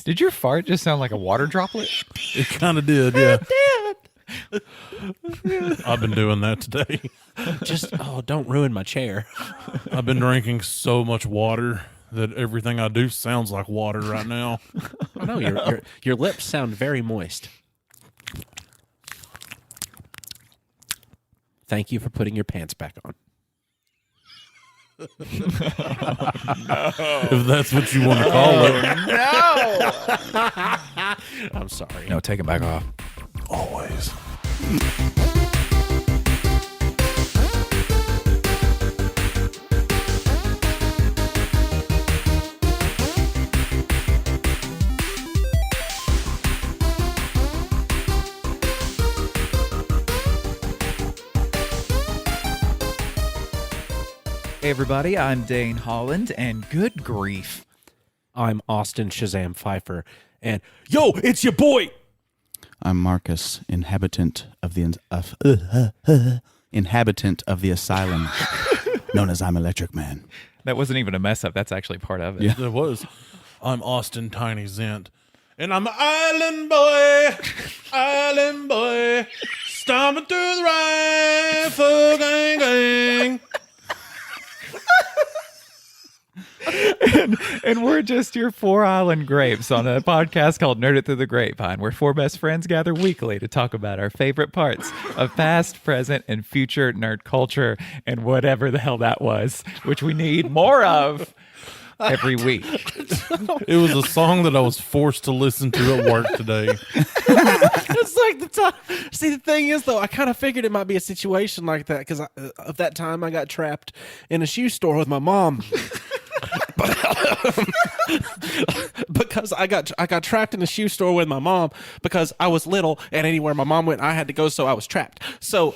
Did your fart just sound like a water droplet? It kind of did, yeah. I've been doing that today. Don't ruin my chair. I've been drinking so much water that everything I do sounds like water right now. I know your lips sound very moist. Thank you for putting your pants back on. If that's what you want to call it. No! I'm sorry. No, take it back off. Always. Hey everybody, I'm Dane Holland, and good grief. I'm Austin Shazam Pfeiffer, and yo, it's your boy. I'm Marcus, inhabitant of the asylum, known as I'm Electric Man. That wasn't even a mess up. That's actually part of it. Yeah. It was. I'm Austin Tiny Zent, and I'm an island boy, stomping through the rifle gang. And we're just your four island grapes on a podcast called Nerd It Through the Grapevine, where four best friends gather weekly to talk about our favorite parts of past, present, and future nerd culture and whatever the hell that was, which we need more of every week. It was a song that I was forced to listen to at work today. It's like the time. See, the thing is, though, I kind of figured it might be a situation like that because of that time I got trapped in a shoe store with my mom. Because I got trapped in a shoe store with my mom because I was little, and anywhere my mom went, I had to go, so I was trapped. So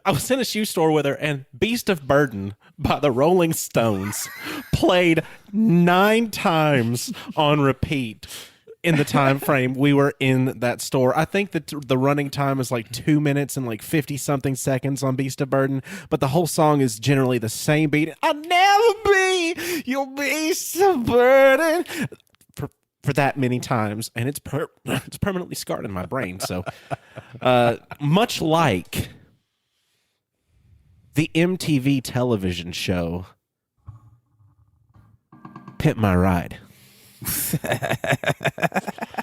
I was in a shoe store with her, and Beast of Burden by the Rolling Stones played 9 times on repeat in the time frame we were in that store. I think that the running time is like 2 minutes and like 50 something seconds on Beast of Burden, but the whole song is generally the same beat. I'll never be your beast of burden for that many times, and it's permanently scarred in my brain. So much like the MTV television show Pimp My Ride.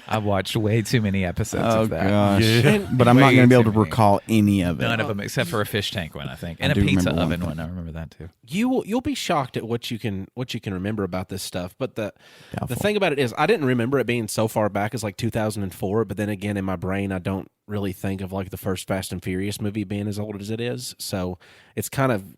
I watched way too many episodes Oh, of that. gosh. Yeah. But I'm not Way going to be too able to many. recall any of it. None of them except for a fish tank one, I think, and I a do pizza remember one oven thing. one. I remember that too. You'll be shocked at what you can remember about this stuff. But the Doubtful. thing about it is, I didn't remember it being so far back as like 2004. But then again, in my brain, I don't really think of like the first Fast and Furious movie being as old as it is. So it's kind of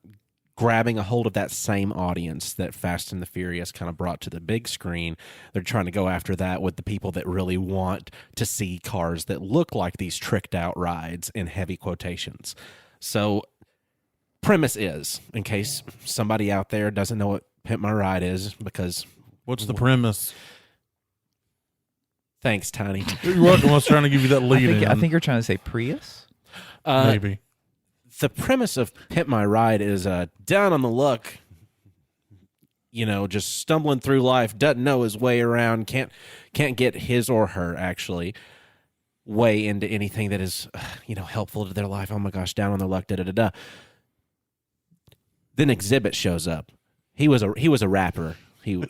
grabbing a hold of that same audience that Fast and the Furious kind of brought to the big screen. They're trying to go after that with the people that really want to see cars that look like these tricked out rides in heavy quotations. So premise is, in case somebody out there doesn't know what Pimp My Ride is, because What's the premise? thanks, Tiny. You're welcome. I was trying to give you that lead in. I think you're trying to say Prius. Maybe. The premise of Pimp My Ride is down on the luck, just stumbling through life, doesn't know his way around, can't get his or her actually way into anything that is helpful to their life. Oh my gosh, down on their luck, da-da-da-da. Then Xzibit shows up. He was a rapper. He was.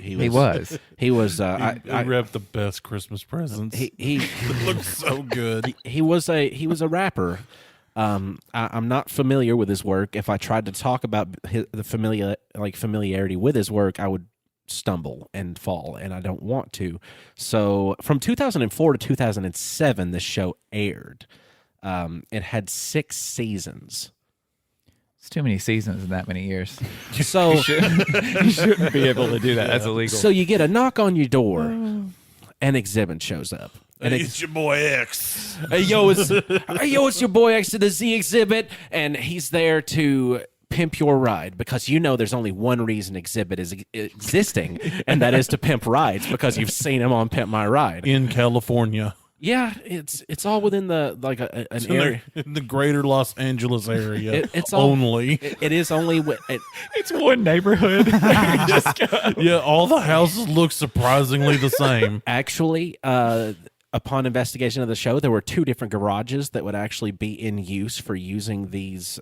He wrapped the best Christmas presents. He It looks so good. he was a rapper. I'm not familiar with his work. If I tried to talk about the familiarity with his work, I would stumble and fall, and I don't want to. So from 2004 to 2007, this show aired. It had 6 seasons. It's too many seasons in that many years. So You shouldn't be able to do that. That's illegal. so you get a knock on your door, and Xzibit shows up. And It's your boy X. Hey yo, it's your boy X to the Z Xzibit, and he's there to pimp your ride because there's only one reason Xzibit is existing, and that is to pimp rides because you've seen him on Pimp My Ride. In California. Yeah, it's all within the like an area. In the greater Los Angeles area. It's all, only. It is only. It's one neighborhood. Yeah, all the houses look surprisingly the same. Actually, upon investigation of the show, there were 2 different garages that would actually be in use for using these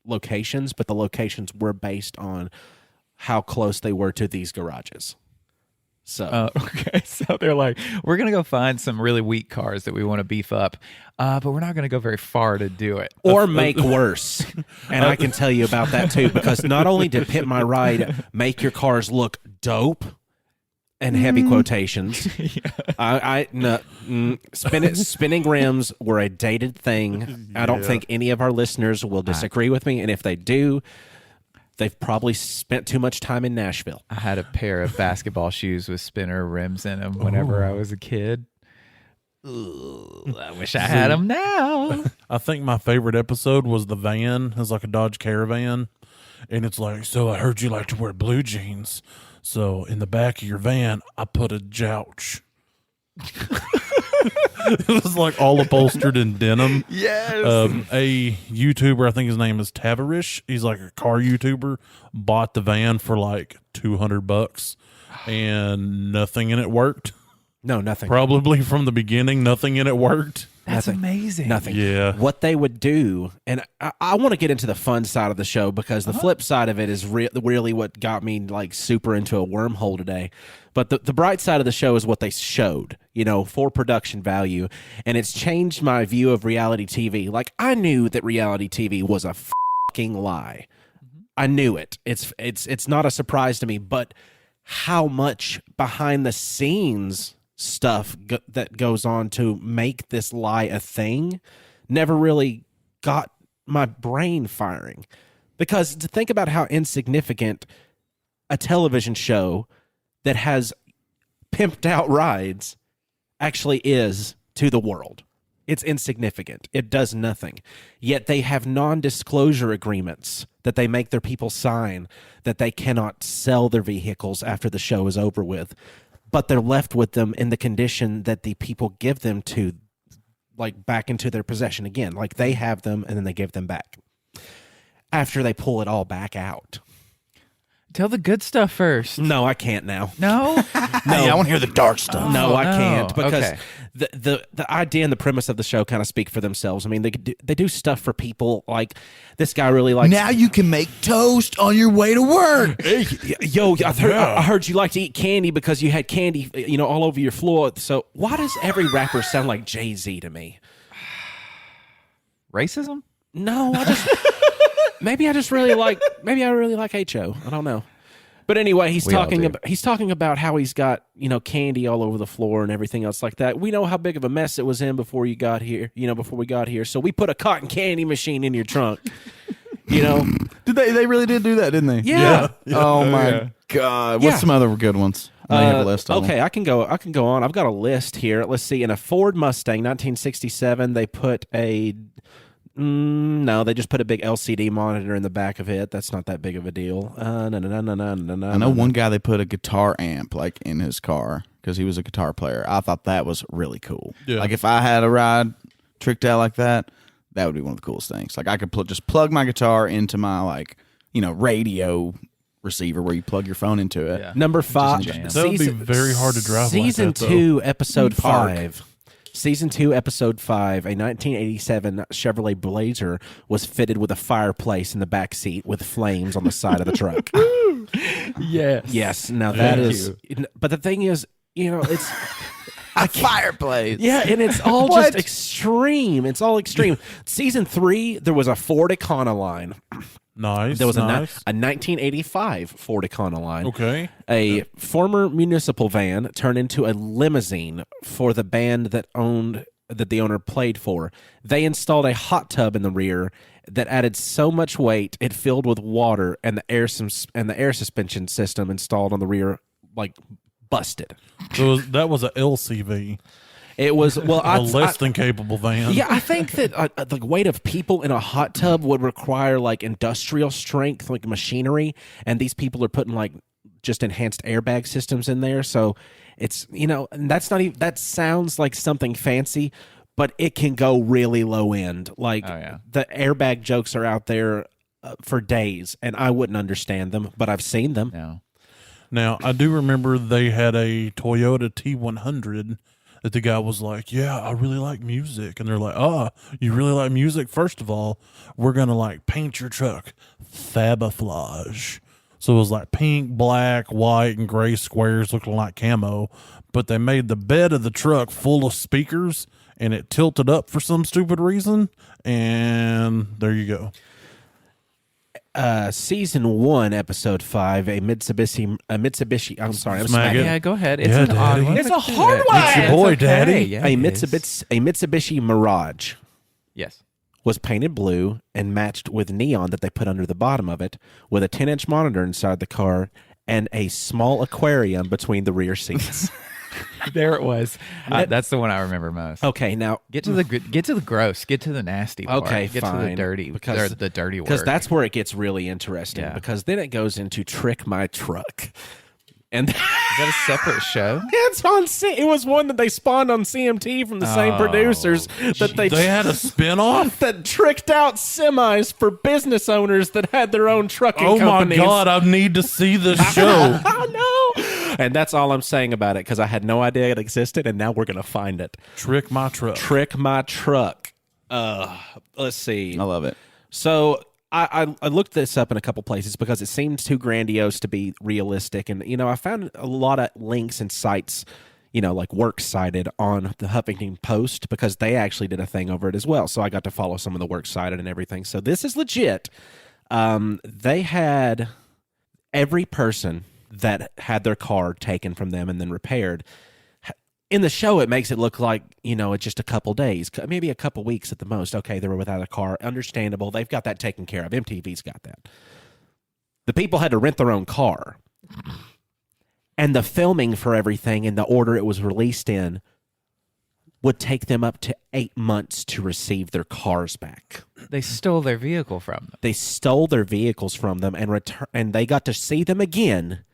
locations, but the locations were based on how close they were to these garages. So okay, so they're like, we're gonna go find some really weak cars that we want to beef up, but we're not gonna go very far to do it, or make worse. And I can tell you about that too, because not only did Pimp My Ride make your cars look dope, and heavy quotations, spinning rims were a dated thing. I don't think any of our listeners will disagree with me, and if they do, they've probably spent too much time in Nashville. I had a pair of basketball shoes with spinner rims in them whenever I was a kid. Ooh, I wish I had them now. I think my favorite episode was the van. It's like a Dodge Caravan. And it's like, so I heard you like to wear blue jeans. So in the back of your van, I put a jouch. It was like all upholstered in denim. Yes. A YouTuber, I think his name is Tavarish. He's like a car YouTuber. Bought the van for like $200, and nothing in it worked. No, nothing. Probably from the beginning, nothing in it worked. That's amazing. Nothing. Yeah. What they would do, and I want to get into the fun side of the show, because the flip side of it is really what got me like super into a wormhole today. But the bright side of the show is what they showed, for production value. And it's changed my view of reality TV. Like, I knew that reality TV was a fucking lie. I knew it. It's not a surprise to me, but how much behind the scenes stuff that goes on to make this lie a thing never really got my brain firing. Because to think about how insignificant a television show that has pimped out rides actually is to the world. It's insignificant. It does nothing. Yet they have non-disclosure agreements that they make their people sign that they cannot sell their vehicles after the show is over with. But they're left with them in the condition that the people give them to, like, back into their possession again. Like, they have them and then they give them back after they pull it all back out. Tell the good stuff first. No, I can't now. No? No, Hey, I want to hear the dark stuff. No, I no. can't, because Okay. the idea and the premise of the show kind of speak for themselves. I mean, they do stuff for people. Like, this guy really likes. Now you can make toast on your way to work. Yo, I heard you like to eat candy because you had candy, all over your floor. So why does every rapper sound like Jay-Z to me? Racism? No, maybe I really like H.O. I don't know. But anyway, he's talking about how he's got, candy all over the floor and everything else like that. We know how big of a mess it was in before you got here, before we got here. So we put a cotton candy machine in your trunk. Did they really did do that, didn't they? Yeah. Oh my God. What's some other good ones? I have a list of okay, them. I can go on. I've got a list here. Let's see. In a Ford Mustang, 1967, they put a no, they just put a big LCD monitor in the back of it. That's not that big of a deal. I know one guy, they put a guitar amp like in his car because he was a guitar player. I thought that was really cool. Yeah. Like, if I had a ride tricked out like that, that would be one of the coolest things. Like, I could just plug my guitar into my radio receiver where you plug your phone into it. Yeah. Number 5. That would be very hard to drive. Season like that, 2, episode Park. 5. Season 2, episode 5, a 1987 Chevrolet Blazer was fitted with a fireplace in the back seat with flames on the side of the truck. Yes. Yes. Now that Thank is, but the thing is, it's A fireplace. yeah, and it's all just extreme. It's all extreme. Season 3, there was a Ford Econoline. Nice. There was nice. a 1985 Ford Econoline. Okay. A former municipal van turned into a limousine for the band that the owner played for. They installed a hot tub in the rear that added so much weight it filled with water, and the air suspension system installed on the rear busted. So that was a LCV. It was A less than capable van. Yeah, I think that the weight of people in a hot tub would require industrial strength, like machinery, and these people are putting just enhanced airbag systems in there. So it's, and that's not even, that sounds like something fancy, but it can go really low end. Like the airbag jokes are out there for days, and I wouldn't understand them, but I've seen them. No. Now, I do remember they had a Toyota T100 that the guy was like, yeah, I really like music. And they're like, you really like music? First of all, we're going to like paint your truck Fabaflage. So it was like pink, black, white, and gray squares looking like camo. But they made the bed of the truck full of speakers, and it tilted up for some stupid reason. And there you go. Season 1, episode 5, a Mitsubishi. I'm sorry, I'm Smack smacking. it. Yeah, go ahead. It's Yeah, an odd Daddy. one. It's a hard one. It's your boy, Daddy. Yeah, A it is. Mitsubishi Mirage Yes. was painted blue and matched with neon that they put under the bottom of it, with a 10-inch monitor inside the car and a small aquarium between the rear seats. There it was. That's the one I remember most. Okay, now Get to the gross. Get to the nasty part. Okay, Get fine. to the dirty. Because- The dirty work. because that's where it gets really interesting. Yeah. Because then it goes into Trick My Truck, and Is that a separate show? it's on. It was one that they spawned on CMT from the same producers that they They had a spinoff? that tricked out semis for business owners that had their own trucking Oh companies. my God, I need to see this show. Oh no! And that's all I'm saying about it, because I had no idea it existed, and now we're gonna find it. Trick My Truck. Trick My Truck. Let's see. I love it. So I looked this up in a couple places because it seems too grandiose to be realistic. And, I found a lot of links and sites, like Works cited on the Huffington Post, because they actually did a thing over it as well. So I got to follow some of the Works cited and everything. So this is legit. They had every person that had their car taken from them and then repaired. In the show, it makes it look like, it's just a couple days, maybe a couple weeks at the most. Okay, they were without a car. Understandable. They've got that taken care of. MTV's got that. The people had to rent their own car. And the filming for everything in the order it was released in would take them up to 8 months to receive their cars back. They stole their vehicle from them. They stole their vehicles from them and they got to see them again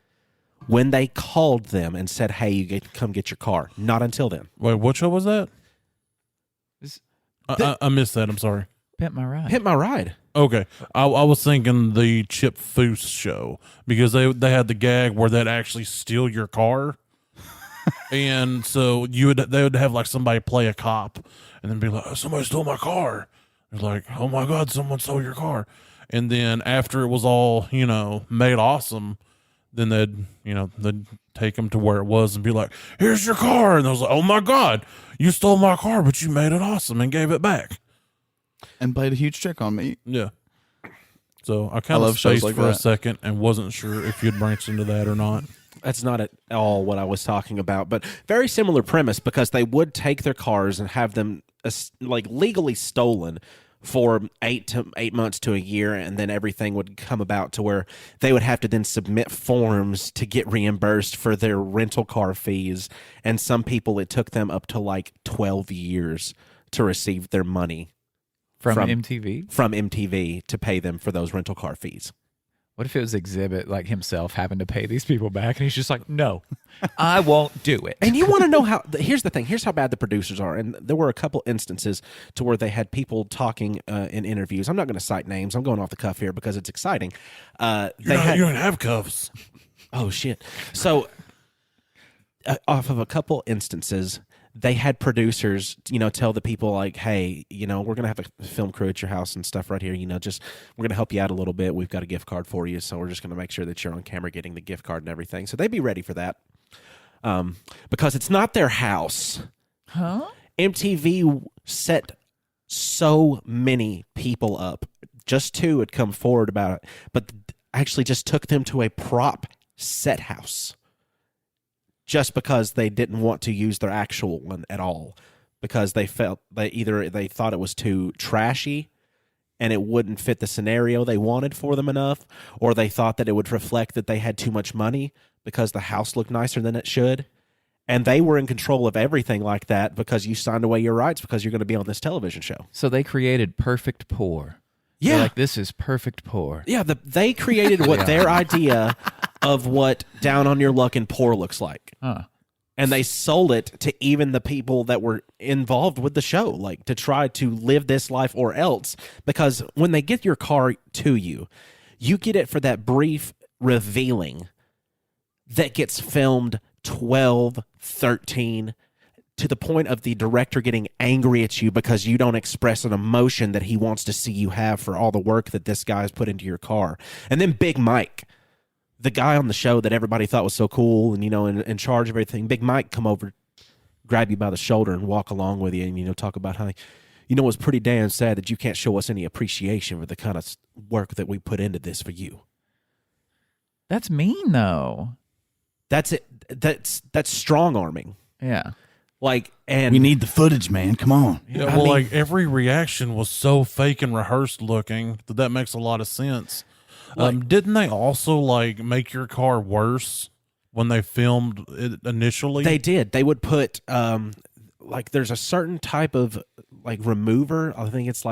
when they called them and said, hey, you get come get your car. Not until then. Wait, what show was that? I missed that. I'm sorry. Pimp My Ride. Hit my ride. Okay, I was thinking the Chip Foose show, because they had the gag where they'd actually steal your car, and so they would have like somebody play a cop, and then be like, somebody stole my car. It's like, oh my God, someone stole your car, and then after it was all made awesome, then they'd take them to where it was and be like, here's your car, and I was like, oh my God, you stole my car, but you made it awesome and gave it back. And played a huge trick on me. Yeah. So I kind of love shows spaced like for a that. second and wasn't sure if you'd branched into that or not. That's not at all what I was talking about, but very similar premise, because they would take their cars and have them legally stolen for 8 months to a year, and then everything would come about to where they would have to then submit forms to get reimbursed for their rental car fees. And some people, it took them up to like 12 years to receive their money From MTV? From MTV to pay them for those rental car fees. What if it was Xzibit, like himself, having to pay these people back, and he's just like, no, I won't do it. And you want to know how, here's the thing, here's how bad the producers are. And there were a couple instances to where they had people talking in interviews. I'm not going to cite names. I'm going off the cuff here because it's exciting. You don't have cuffs. Oh, shit. So off of a couple instances, they had producers, tell the people like, hey, we're going to have a film crew at your house and stuff right here. We're going to help you out a little bit. We've got a gift card for you. So we're just going to make sure that you're on camera getting the gift card and everything. So they'd be ready for that. Because it's not their house. Huh? MTV set so many people up. Just 2 had come forward about it, but actually just took them to a prop set house. Just because they didn't want to use their actual one at all, because they felt they thought it was too trashy and it wouldn't fit the scenario they wanted for them enough, or they thought that it would reflect that they had too much money because the house looked nicer than it should. And they were in control of everything like that because you signed away your rights because you're going to be on this television show. So they created Perfect Poor. Yeah. They're like, this is perfect pour. Yeah, they created what their idea of what down on your luck and poor looks like. Huh. And they sold it to even the people that were involved with the show, like to try to live this life or else. Because when they get your car to you, you get it for that brief revealing that gets filmed 12, 13, to the point of the director getting angry at you because you don't express an emotion that he wants to see you have for all the work that this guy's put into your car. And then Big Mike, the guy on the show that everybody thought was so cool and, in charge of everything, Big Mike come over, grab you by the shoulder and walk along with you and, talk about how, it's pretty damn sad that you can't show us any appreciation for the kind of work that we put into this for you. That's mean, though. That's it. That's strong arming. Yeah. And We need the footage, man. Come on. Yeah, well, every reaction was so fake and rehearsed looking that makes a lot of sense. Didn't they also make your car worse when they filmed it initially? They did. They would put there's a certain type of remover. I think it's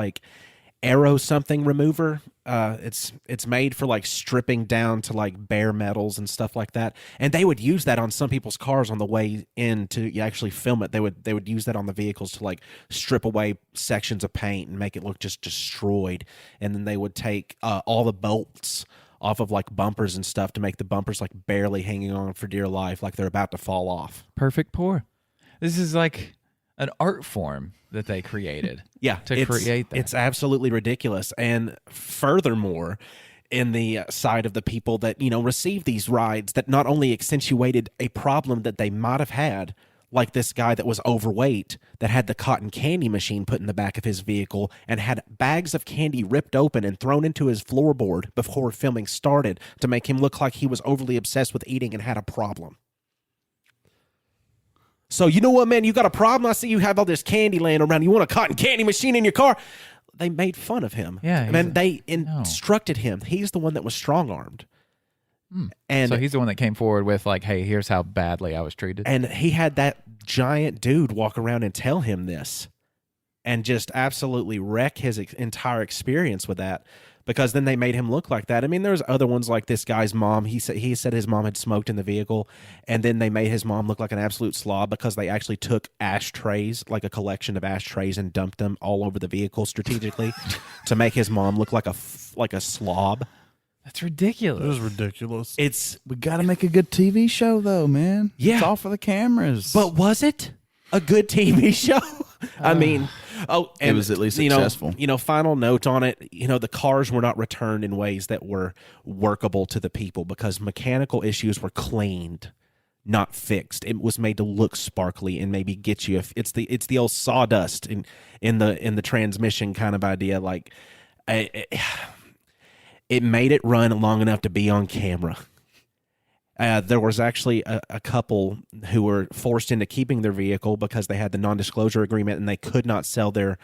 aero something remover. It's made for stripping down to bare metals and stuff like that. And they would use that on some people's cars on the way in to actually film it. They would use that on the vehicles to strip away sections of paint and make it look just destroyed. And then they would take all the bolts off of bumpers and stuff to make the bumpers barely hanging on for dear life, like they're about to fall off. Perfect pour. This is an art form that they created. Yeah, to create that. It's absolutely ridiculous. And furthermore, in the side of the people that, receive these rides that not only accentuated a problem that they might have had, like this guy that was overweight that had the cotton candy machine put in the back of his vehicle and had bags of candy ripped open and thrown into his floorboard before filming started to make him look like he was overly obsessed with eating and had a problem. So, you know what, man? You got a problem? I see you have all this candy laying around. You want a cotton candy machine in your car? They made fun of him. Yeah. And they instructed him. He's the one that was strong-armed. And so he's the one that came forward with hey, here's how badly I was treated. And he had that giant dude walk around and tell him this and just absolutely wreck his entire experience with that. Because then they made him look like that. I mean, there's other ones like this guy's mom. He said his mom had smoked in the vehicle, and then they made his mom look like an absolute slob because they actually took ashtrays, a collection of ashtrays, and dumped them all over the vehicle strategically to make his mom look like a slob. That's ridiculous. It was ridiculous. We got to make a good TV show, though, man. Yeah. It's all for the cameras. But was it a good TV show? I mean, and it was at least successful. Final note on it, the cars were not returned in ways that were workable to the people because mechanical issues were cleaned, not fixed. It was made to look sparkly and maybe get you. It's the old sawdust in the transmission kind of idea. It made it run long enough to be on camera. There was actually a couple who were forced into keeping their vehicle because they had the non-disclosure agreement and they could not sell their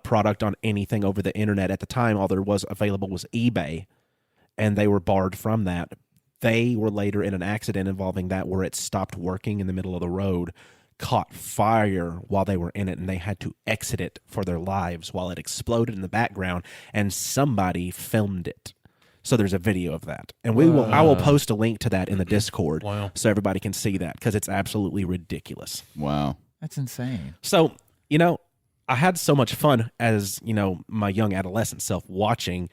product on anything over the internet. At the time, all there was available was eBay, and they were barred from that. They were later in an accident involving that where it stopped working in the middle of the road, caught fire while they were in it, and they had to exit it for their lives while it exploded in the background, and somebody filmed it. So there's a video of that. And I will post a link to that in the Discord so everybody can see that because it's absolutely ridiculous. Wow. That's insane. So, I had so much fun as, my young adolescent self watching,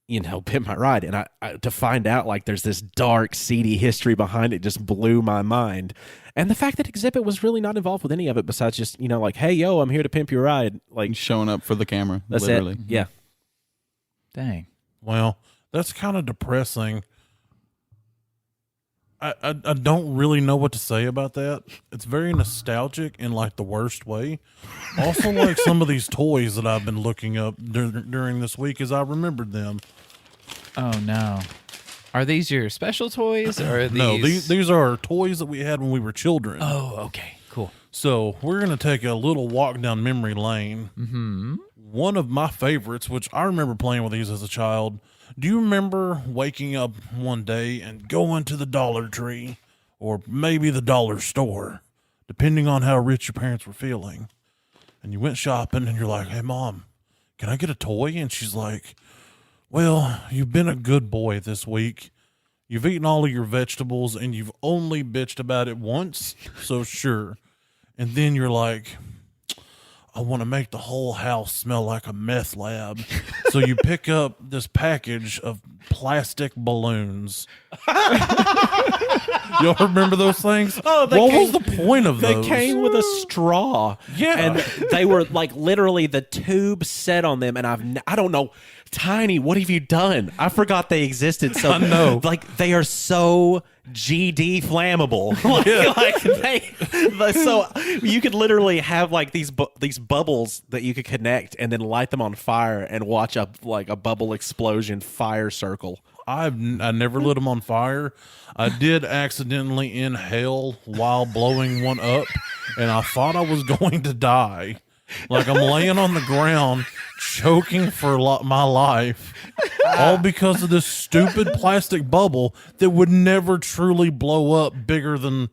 Pimp My Ride. And I to find out there's this dark, seedy history behind it just blew my mind. And the fact that Xzibit was really not involved with any of it besides just, hey, yo, I'm here to pimp your ride. Showing up for the camera. That's literally. it. Yeah. Dang. Well, that's kind of depressing. I don't really know what to say about that. It's very nostalgic in the worst way. Also, some of these toys that I've been looking up during this week as I remembered them. Oh no. Are these your special toys or are these... No, these are toys that we had when we were children. Oh, okay. Cool. So we're going to take a little walk down memory lane. Mm-hmm. One of my favorites, which I remember playing with these as a child. Do you remember waking up one day and going to the Dollar Tree or maybe the dollar store, depending on how rich your parents were feeling, and you went shopping and you're like, hey, Mom, can I get a toy? And she's like, well, you've been a good boy this week. You've eaten all of your vegetables and you've only bitched about it once. So sure. And then you're like, I want to make the whole house smell like a meth lab. So you pick up this package of plastic balloons. Y'all remember those things? Oh, what was the point of They those? came with a straw. Yeah. And they were like literally the tube set on them. And I don't know. Tiny, what have you done? I forgot they existed. So I know. Like they are so GD flammable. So you could literally have like these bubbles that you could connect and then light them on fire and watch a bubble explosion fire circle. I never lit them on fire. I did accidentally inhale while blowing one up, and I thought I was going to die. Like I'm laying on the ground, choking for my life, all because of this stupid plastic bubble that would never truly blow up bigger than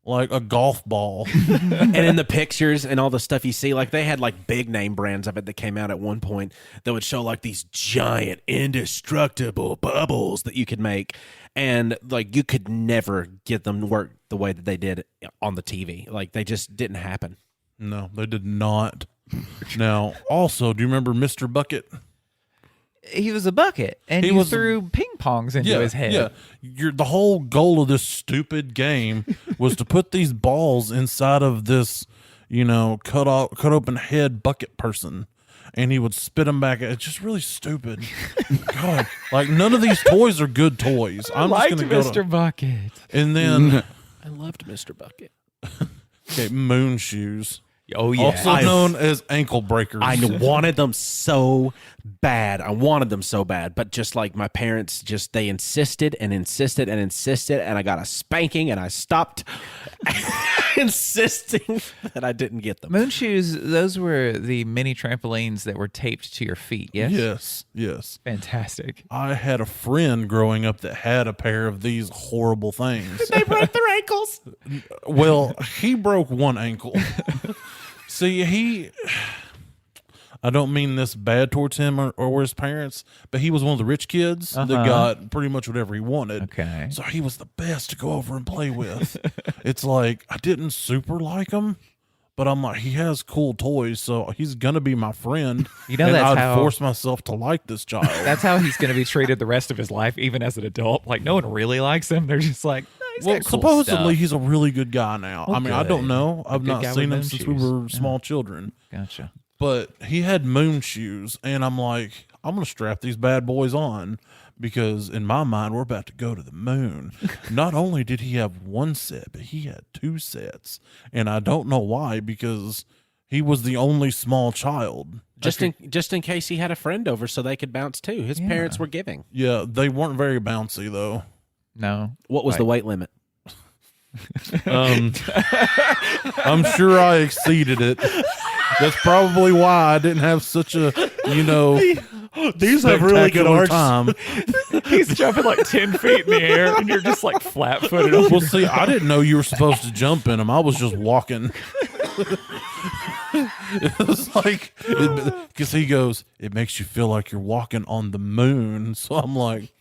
like a golf ball. And in the pictures and all the stuff you see, like they had like big name brands of it that came out at one point that would show like these giant indestructible bubbles that you could make. And like you could never get them to work the way that they did on the TV. Like they just didn't happen. No, they did not. Now, also, do you remember Mr. Bucket? He was a bucket, and He you was threw ping pongs into his head. Yeah, the whole goal of this stupid game was to put these balls inside of this, cut open head bucket person, and he would spit them back. It's just really stupid. God, like none of these toys are good toys. I'm Liked just gonna Mr. Bucket. And then I loved Mr. Bucket. okay, moon shoes. Oh yeah, Also known as ankle breakers. I wanted them so bad. But just like my parents, they insisted and insisted and insisted, and I got a spanking, and I stopped insisting that I didn't get them. Moon shoes. Those were the mini trampolines that were taped to your feet. Yes. Yes. Fantastic. I had a friend growing up that had a pair of these horrible things. They broke their ankles. Well, he broke one ankle. See, I don't mean this bad towards him or his parents, but he was one of the rich kids that got pretty much whatever he wanted. Okay. So he was the best to go over and play with. It's like, I didn't super like him, but I'm like, he has cool toys, so he's going to be my friend. You know, and that's I'd how- force myself to like this child. That's how he's going to be treated the rest of his life, even as an adult. Like no one really likes him. They're just like, he's Well, got cool supposedly stuff. he's a really good guy now. Well, I mean, I don't good. know. I've good not guy seen with him moon since we shoes. were small children. Gotcha. But he had moon shoes, and I'm like, I'm going to strap these bad boys on because in my mind, we're about to go to the moon. Not only did he have one set, but he had two sets. And I don't know why, because he was the only small child. Just in case he had a friend over so they could bounce too. His parents were giving. Yeah, they weren't very bouncy, though. No. What was the weight limit? I'm sure I exceeded it. That's probably why I didn't have such a, These spectacular time. He's jumping like 10 feet in the air, and you're just like flat-footed. On Well, see, I didn't know you were supposed to jump in them. I was just walking. It was like, because he goes, it makes you feel like you're walking on the moon. So I'm like,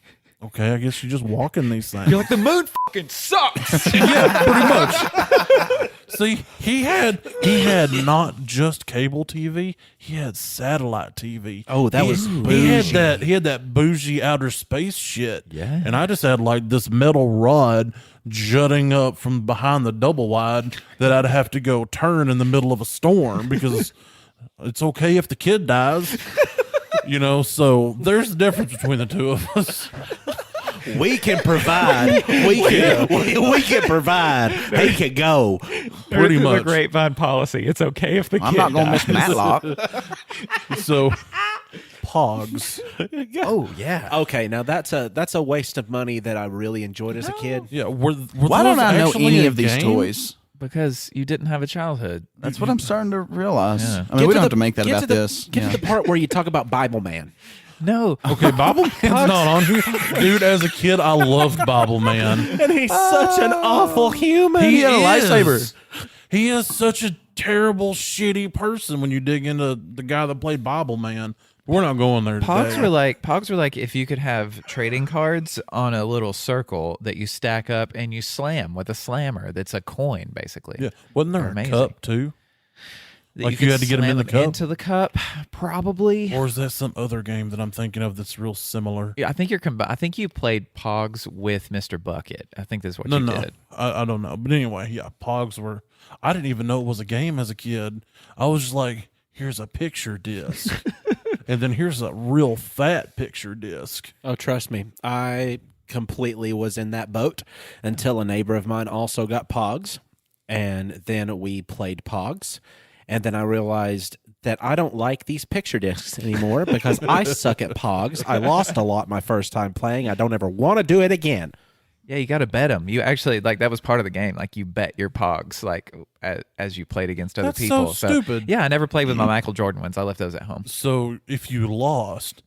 okay, I guess you're just walking these things. You're like, the moon fucking sucks. Yeah, pretty much. See, he had not just cable TV, he had satellite TV. Oh, that was He had that bougie outer space shit. Yeah. And I just had like this metal rod jutting up from behind the double wide that I'd have to go turn in the middle of a storm because it's okay if the kid dies. So there's a difference between the two of us. We can provide. We can provide. He can go. Pretty The much. grapevine policy. It's okay if the kid I'm not going to miss dies. Matlock. So Pogs. Oh yeah. Okay, now that's a waste of money that I really enjoyed as a kid. Yeah. Were Why those don't I know actually any a of these game? toys? Because you didn't have a childhood. That's what I'm starting to realize. Yeah. I mean, we don't have to make that Get about to the- this. Get Yeah. to the part where you talk about Bible Man. No. Okay, Bobble Man's not on here. Dude, as a kid, I loved Bobble Man. And he's such an awful human. He had a lightsaber. He is such a terrible, shitty person when you dig into the guy that played Bible Man. We're not going there today. Pogs were like if you could have trading cards on a little circle that you stack up and you slam with a slammer. That's a coin, basically. Yeah, wasn't there They're a cup too? That Like could you had to get them in slam the cup? into the cup, probably. Or is that some other game that I'm thinking of that's real similar? Yeah, I think I think you played Pogs with Mr. Bucket. I think that's what No, you no, did. I don't know. But anyway, yeah, Pogs were. I didn't even know it was a game as a kid. I was just like, here's a picture disc, and then here's a real fat picture disc. Oh, trust me, I completely was in that boat until a neighbor of mine also got Pogs, and then we played Pogs, and then I realized that I don't like these picture discs anymore because I suck at Pogs. I lost a lot my first time playing. I don't ever want to do it again. Yeah, you got to bet them. You actually that was part of the game. Like you bet your Pogs as you played against other That's people. so stupid. Yeah, I never played with my Michael Jordan ones. I left those at home. So if you lost,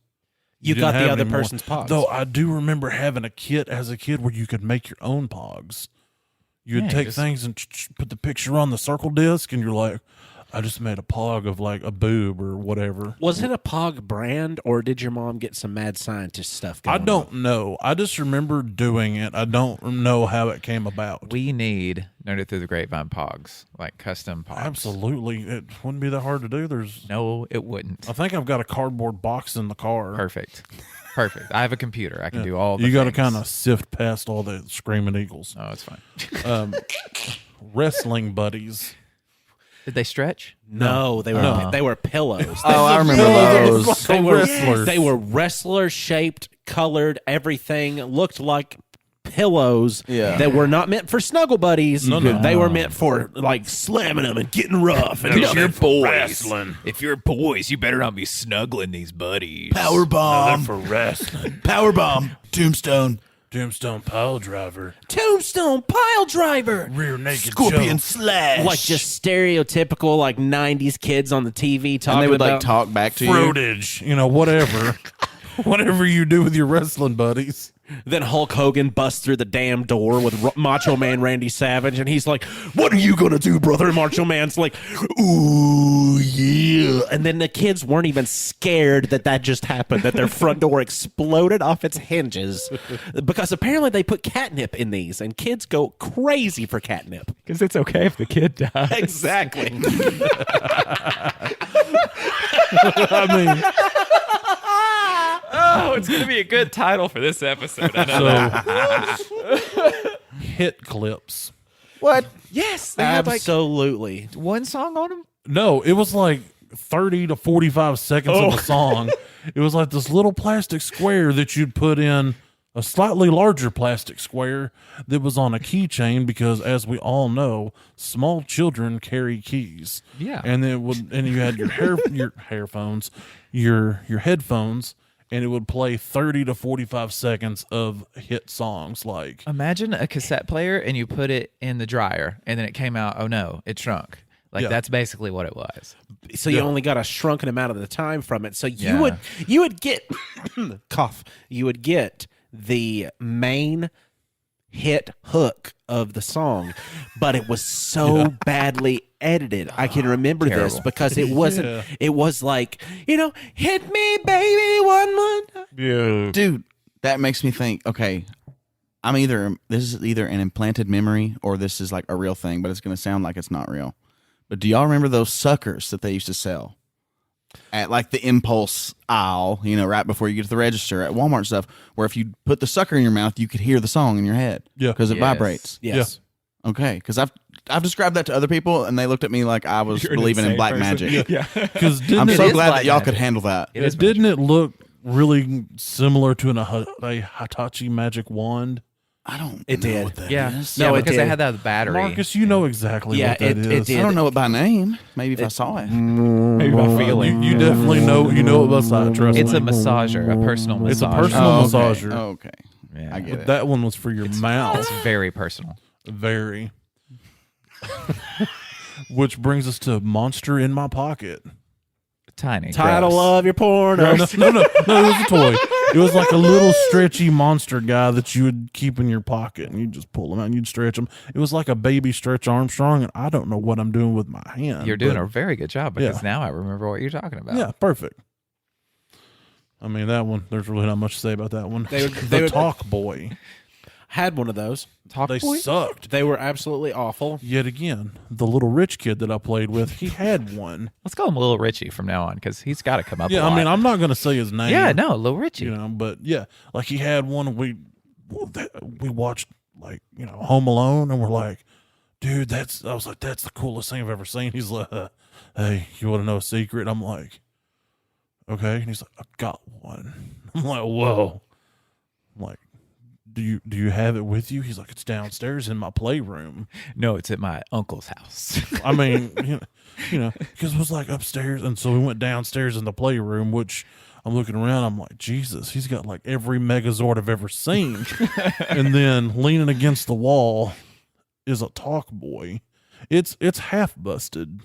You didn't got the have other any more. person's Pogs. Though I do remember having a kit as a kid where you could make your own Pogs. You'd Yeah, take just- things and put the picture on the circle disc, and you're like, I just made a Pog of like a boob or whatever. Was it a Pog brand, or did your mom get some mad scientist stuff going I don't know. I just remember doing it. I don't know how it came about. We need Nerd It Through the Grapevine Pogs, like custom Pogs. Absolutely. It wouldn't be that hard to do. No, it wouldn't. I think I've got a cardboard box in the car. Perfect. I have a computer. I can do all the You got to things. kind of sift past all the screaming eagles. Oh, it's fine. Wrestling buddies. Did they stretch? No, they were pillows. Oh, I remember those. They were wrestlers. They were wrestler shaped, colored, everything looked like pillows Yeah. that were not meant for snuggle buddies. No, no. They were meant for like slamming them and getting rough. And Wrestling. If you're boys, you better not be snuggling these buddies. Power bomb. For wrestling. Power bomb. Tombstone. Tombstone pile driver. Tombstone pile driver. Rear naked Scorpion choke. slash. Like just stereotypical like 90s kids on the TV talking and they would like about talk back to you. Fruitage. Whatever. Whatever you do with your wrestling buddies. Then Hulk Hogan busts through the damn door with Macho Man Randy Savage, and he's like, "What are you gonna do, brother?" And Macho Man's like, "Ooh, yeah." And then the kids weren't even scared that just happened, that their front door exploded off its hinges, because apparently they put catnip in these, and kids go crazy for catnip. Because it's okay if the kid dies. Exactly. I mean, Oh, it's going to be a good title for this episode. I know. so hit clips. What? Yes, they had like Absolutely. one song on them. No, it was like 30 to 45 seconds of a song. It was like this little plastic square that you'd put in a slightly larger plastic square that was on a keychain because, as we all know, small children carry keys. Yeah. And you had your headphones, your headphones, and it would play 30 to 45 seconds of hit songs like Imagine a cassette player and you put it in the dryer and then it came out, oh no, it shrunk. Like Yeah. that's basically what it was. So you only got a shrunken amount of the time from it. So you would get cough. You would get the main hit hook of the song, but it was so badly edited. I can remember this Terrible. because it wasn't. Yeah. It was like, hit me, baby, one more time. yeah. Dude, that makes me think, okay, this is either an implanted memory or this is like a real thing, but it's going to sound like it's not real. But do y'all remember those suckers that they used to sell at like the impulse aisle, right before you get to the register at Walmart and stuff, where if you put the sucker in your mouth, you could hear the song in your head Yeah. because it Yes. vibrates. Yes. Okay, because I've described that to other people and they looked at me like I was You're an believing in insane black person. magic. Yeah. Because I'm It so is glad black that y'all magic. could handle that. It is didn't it look really similar to a Hitachi magic wand? I don't It know did. what that Yeah. is. No, No, it because they did. had that battery. Marcus, you know exactly Yeah, what that it is. did. I don't know it by name. Maybe if I saw it. Maybe by feeling. You definitely know it by sight, trust It's me. a massager, a personal massager. It's a personal Oh, okay. massager. Oh, okay. Yeah. I get it. That one was for your mouth. It's very personal. Very. Which brings us to Monster in My Pocket. Tiny. Title gross. of your porno. No, it was a toy. It was like a little stretchy monster guy that you would keep in your pocket, and you'd just pull them out and you'd stretch them. It was like a baby Stretch Armstrong, and I don't know what I'm doing with my hand. You're doing a very good job because now I remember what you're talking about. Yeah, perfect. I mean, that one, there's really not much to say about that one. They the would Talk Boy. Had one of those. They sucked. They were absolutely awful. Yet again, the little rich kid that I played with, he had one. Let's call him Little Richie from now on because he's got to come up. Yeah, a lot. I mean, I'm not going to say his name. Yeah, no, Little Richie. You know, but yeah, like he had one. And we watched like Home Alone, and we're like, dude, I was like, that's the coolest thing I've ever seen. He's like, hey, you want to know a secret? I'm like, okay. And he's like, I got one. I'm like, whoa. I'm like, do you have it with you? He's like, it's downstairs in my playroom. No, it's at my uncle's house. I mean, because it was like upstairs, and so we went downstairs in the playroom, which I'm looking around, I'm like, Jesus, he's got like every Megazord I've ever seen. And then leaning against the wall is a Talk Boy. It's half busted.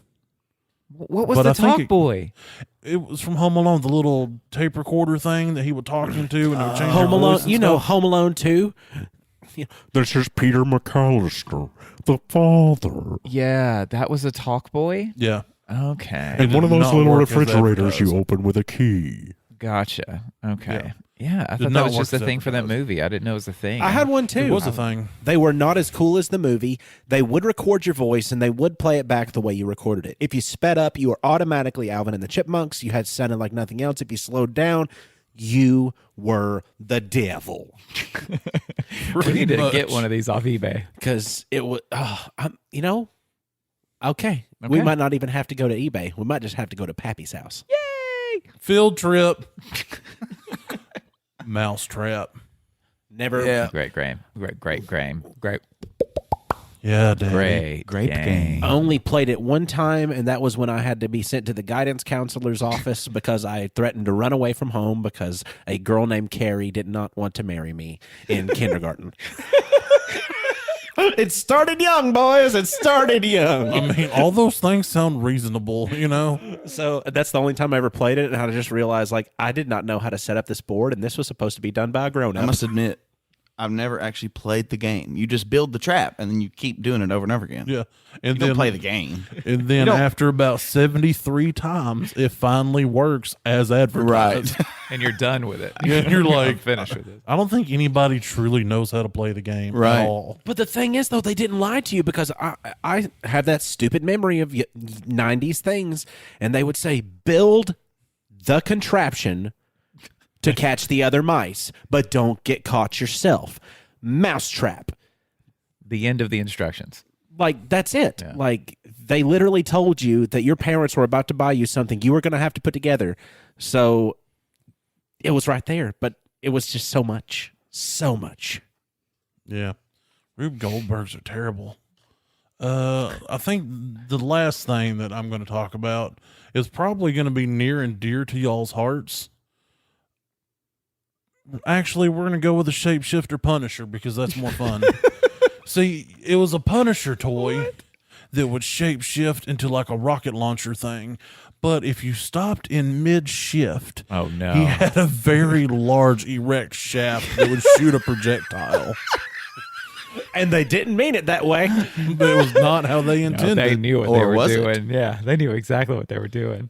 What was the Talk Boy? It was from Home Alone, the little tape recorder thing that he would talk into, and it would change Home their Alone, voice and stuff. Home Alone 2. This is Peter McAllister, the father. Yeah, that was a Talk Boy? Yeah. Okay. And one of those not little work as refrigerators advertised. you open with a key. Gotcha. Okay. Yeah, I Did thought not that was work just a as thing for that advertised. movie. I didn't know it was a thing. I had one too. It was a thing. They were not as cool as the movie. They would record your voice and they would play it back the way you recorded it. If you sped up, you were automatically Alvin and the Chipmunks. You had sounded like nothing else. If you slowed down, you were the devil. We need to much. get one of these off eBay. Because it was, okay. We Okay. might not even have to go to eBay. We might just have to go to Pappy's house. Field trip. Mousetrap. Never. Great game. Great game. Great Yeah, Dad. Great Grape game. I only played it one time, and that was when I had to be sent to the guidance counselor's office because I threatened to run away from home because a girl named Carrie did not want to marry me in kindergarten. It started young, boys. It started young. I mean, all those things sound reasonable, So that's the only time I ever played it, and I just realized, like, I did not know how to set up this board, and this was supposed to be done by a I grown-up. must admit, I've never actually played the game. You just build the trap, and then you keep doing it over and over again. Yeah. And You don't play the game. And then after about 73 times, it finally works as advertised. and you're done with it. Yeah, you're like, finished with it. I don't think anybody truly knows how to play the game Right. at all. But the thing is, though, they didn't lie to you because I have that stupid memory of 90s things, and they would say, build the contraption to catch the other mice, but don't get caught yourself. Mousetrap. The end of the instructions. Like, that's it. Yeah. Like, they literally told you that your parents were about to buy you something you were going to have to put together. So it was right there, but it was just so much. So much. Yeah. Rube Goldbergs are terrible. I think the last thing that I'm going to talk about is probably going to be near and dear to y'all's hearts. Actually, we're going to go with the Shapeshifter Punisher because that's more fun. See, it was a Punisher toy that would shapeshift into like a rocket launcher thing. But if you stopped in mid-shift, Oh, no. he had a very large erect shaft that would shoot a projectile. And they didn't mean it that way. But it was not how they No, intended. they knew what Or they were was it? doing. Yeah, they knew exactly what they were doing.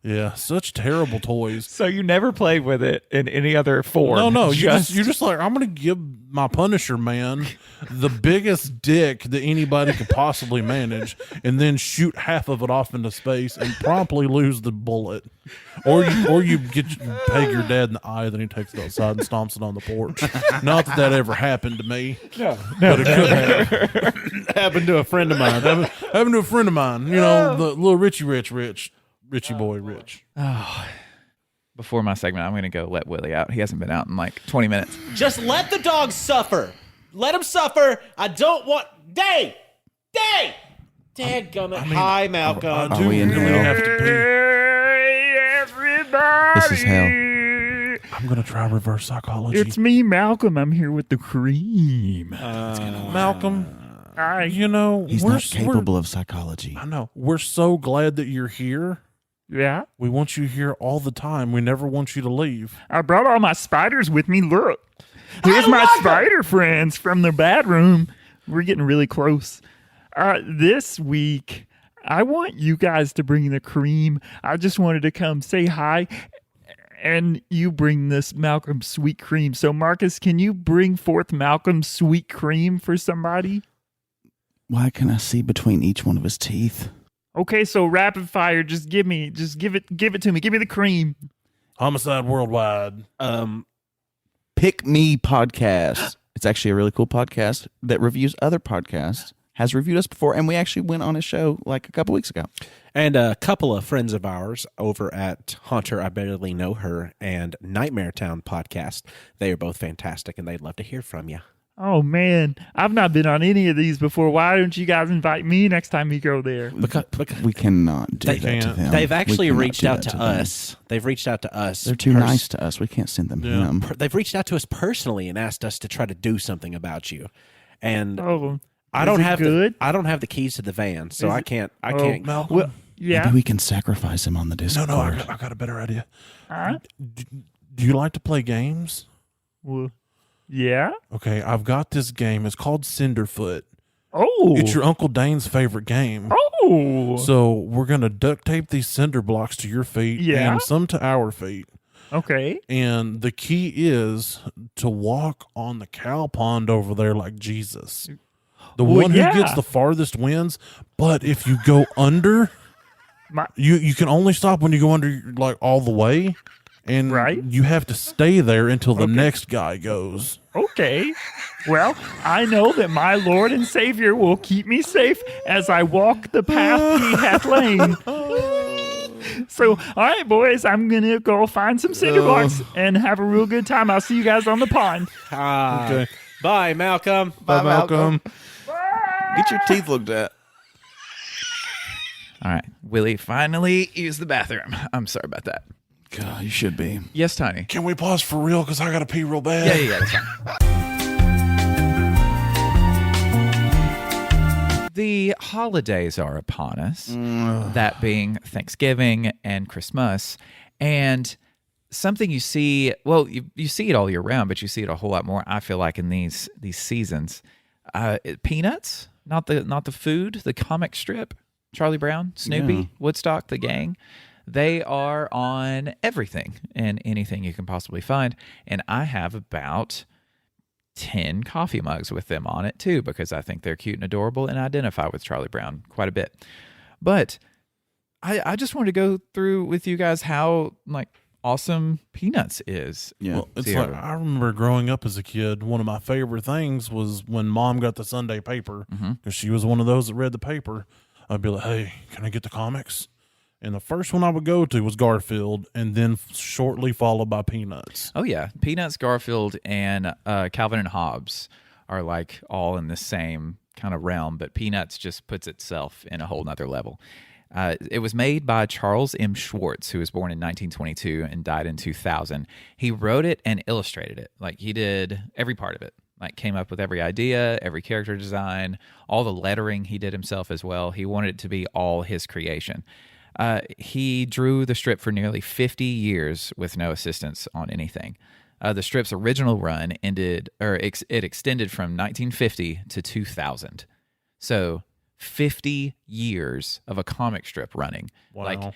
Yeah, such terrible toys. So you never played with it in any other form? No, you're just like, I'm gonna give my Punisher man the biggest dick that anybody could possibly manage, and then shoot half of it off into space and promptly lose the bullet, or you peg your dad in the eye, then he takes it outside and stomps it on the porch. Not that ever happened to me, but it could have. Happened to a friend of mine. Happened to a friend of mine. The little Richie boy Rich. Before my segment, I'm going to go let Willie out. He hasn't been out in like 20 minutes. Just let the dog suffer. Let him suffer. I don't want... Day! Dadgummit. Hi, Malcolm. Are we in really hell? have to This is hell. pee. I'm gonna try reverse psychology. It's me, Malcolm. I'm here with the cream. Malcolm. I, You know, He's we're not capable of psychology. I know. We're so glad that you're here. Yeah? We want you here all the time. We never want you to leave. I brought all my spiders with me. Look. Here's my spider friends from the bedroom. We're getting really close. This week, I want you guys to bring the cream. I just wanted to come say hi. And you bring this Malcolm sweet cream. So, Marcus, can you bring forth Malcolm sweet cream for somebody? Why can I see between each one of his teeth? Okay, so rapid fire. Just give it to me. Give me the cream. Homicide Worldwide. Pick Me Podcast. It's actually a really cool podcast that reviews other podcasts. Has reviewed us before, and we actually went on a show like a couple weeks ago. And a couple of friends of ours over at Haunter, I Barely Know Her, and NightmareTown podcast. They are both fantastic, and they'd love to hear from you. Oh, man. I've not been on any of these before. Why don't you guys invite me next time you go there? Because We cannot do They that to them. they've actually We cannot reached do out that to them. us. They've reached out to us. They're too nice to us. We can't send them him. They've reached out to us personally and asked us to try to do something about you. And Oh, I don't is it have good? I don't have the keys to the van, so Is I it- can't. Malcolm. Well, yeah. Maybe we can sacrifice him on the Discord. No, I got a better idea. Huh? Do you like to play games? Well, yeah. Okay, I've got this game. It's called Cinderfoot. Oh. It's your Uncle Dane's favorite game. Oh. So we're going to duct tape these cinder blocks to your feet Yeah? and some to our feet. Okay. And the key is to walk on the cow pond over there like Jesus. The Well, one yeah. who gets the farthest wins. But if you go under, My, you can only stop when you go under like all the way. And Right. you have to stay there until the next guy goes. okay. Well, I know that my Lord and Savior will keep me safe as I walk the path he hath laid. So, all right, boys, I'm going to go find some cinder blocks and have a real good time. I'll see you guys on the pond. Okay. Bye, Malcolm. Bye, Malcolm. Get your teeth looked at. All right. Willie finally used the bathroom. I'm sorry about that. God, you should be. Yes, Tiny. Can we pause for real? Because I got to pee real bad. Yeah, that's fine. The holidays are upon us, that being Thanksgiving and Christmas. And something you see, well, you see it all year round, but you see it a whole lot more, I feel like, in these seasons. Peanuts, not the food, the comic strip, Charlie Brown, Snoopy, Yeah. Woodstock, the gang. They are on everything and anything you can possibly find. And I have about 10 coffee mugs with them on it too, because I think they're cute and adorable and identify with Charlie Brown quite a bit. But I just wanted to go through with you guys how like awesome Peanuts is. Yeah. Well, it's See, like I remember growing up as a kid, one of my favorite things was when Mom got the Sunday paper because she was one of those that read the paper. I'd be like, hey, can I get the comics? And the first one I would go to was Garfield, and then shortly followed by Peanuts. Oh yeah, Peanuts, Garfield, and Calvin and Hobbes are like all in the same kind of realm, but Peanuts just puts itself in a whole nother level. It was made by Charles M. Schwartz, who was born in 1922 and died in 2000. He wrote it and illustrated it. Like he did every part of it. Like came up with every idea, every character design, all the lettering he did himself as well. He wanted it to be all his creation. He drew the strip for nearly 50 years with no assistance on anything. The strip's original run ended, or it extended from 1950 to 2000. So 50 years of a comic strip running. Wow. Like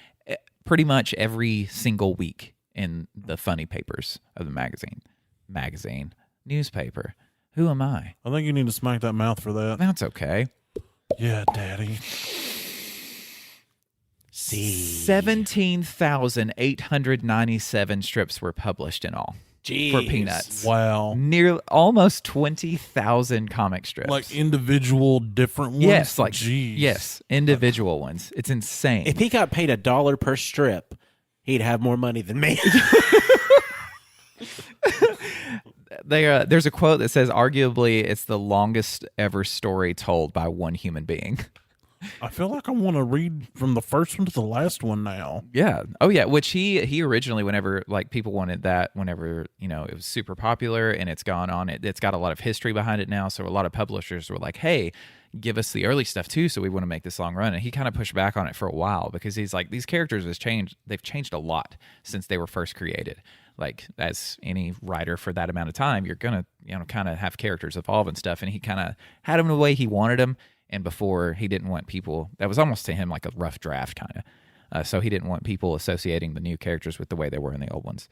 pretty much every single week in the funny papers of the newspaper. Who am I? I think you need to smack that mouth for that. That's okay. Yeah, Daddy. 17,897 strips were published in all for Peanuts. Wow. Near almost 20,000 comic strips. Like individual different ones? yes, like Jeez. yes, individual ones. It's insane. If he got paid $1 per strip, he'd have more money than me. There's a quote that says, arguably, it's the longest ever story told by one human being. I feel like I want to read from the first one to the last one now. Yeah. Oh, yeah. Which he originally, whenever like people wanted that, whenever it was super popular and it's gone on, it's got a lot of history behind it now. So a lot of publishers were like, "Hey, give us the early stuff too, so we want to make this long run. And he kind of pushed back on it for a while because he's like, these characters they've changed a lot since they were first created. Like, as any writer for that amount of time, you're gonna kind of have characters evolve and stuff. And he kind of had them the way he wanted them. And before, he didn't want people, that was almost to him like a rough draft kind of. So he didn't want people associating the new characters with the way they were in the old ones.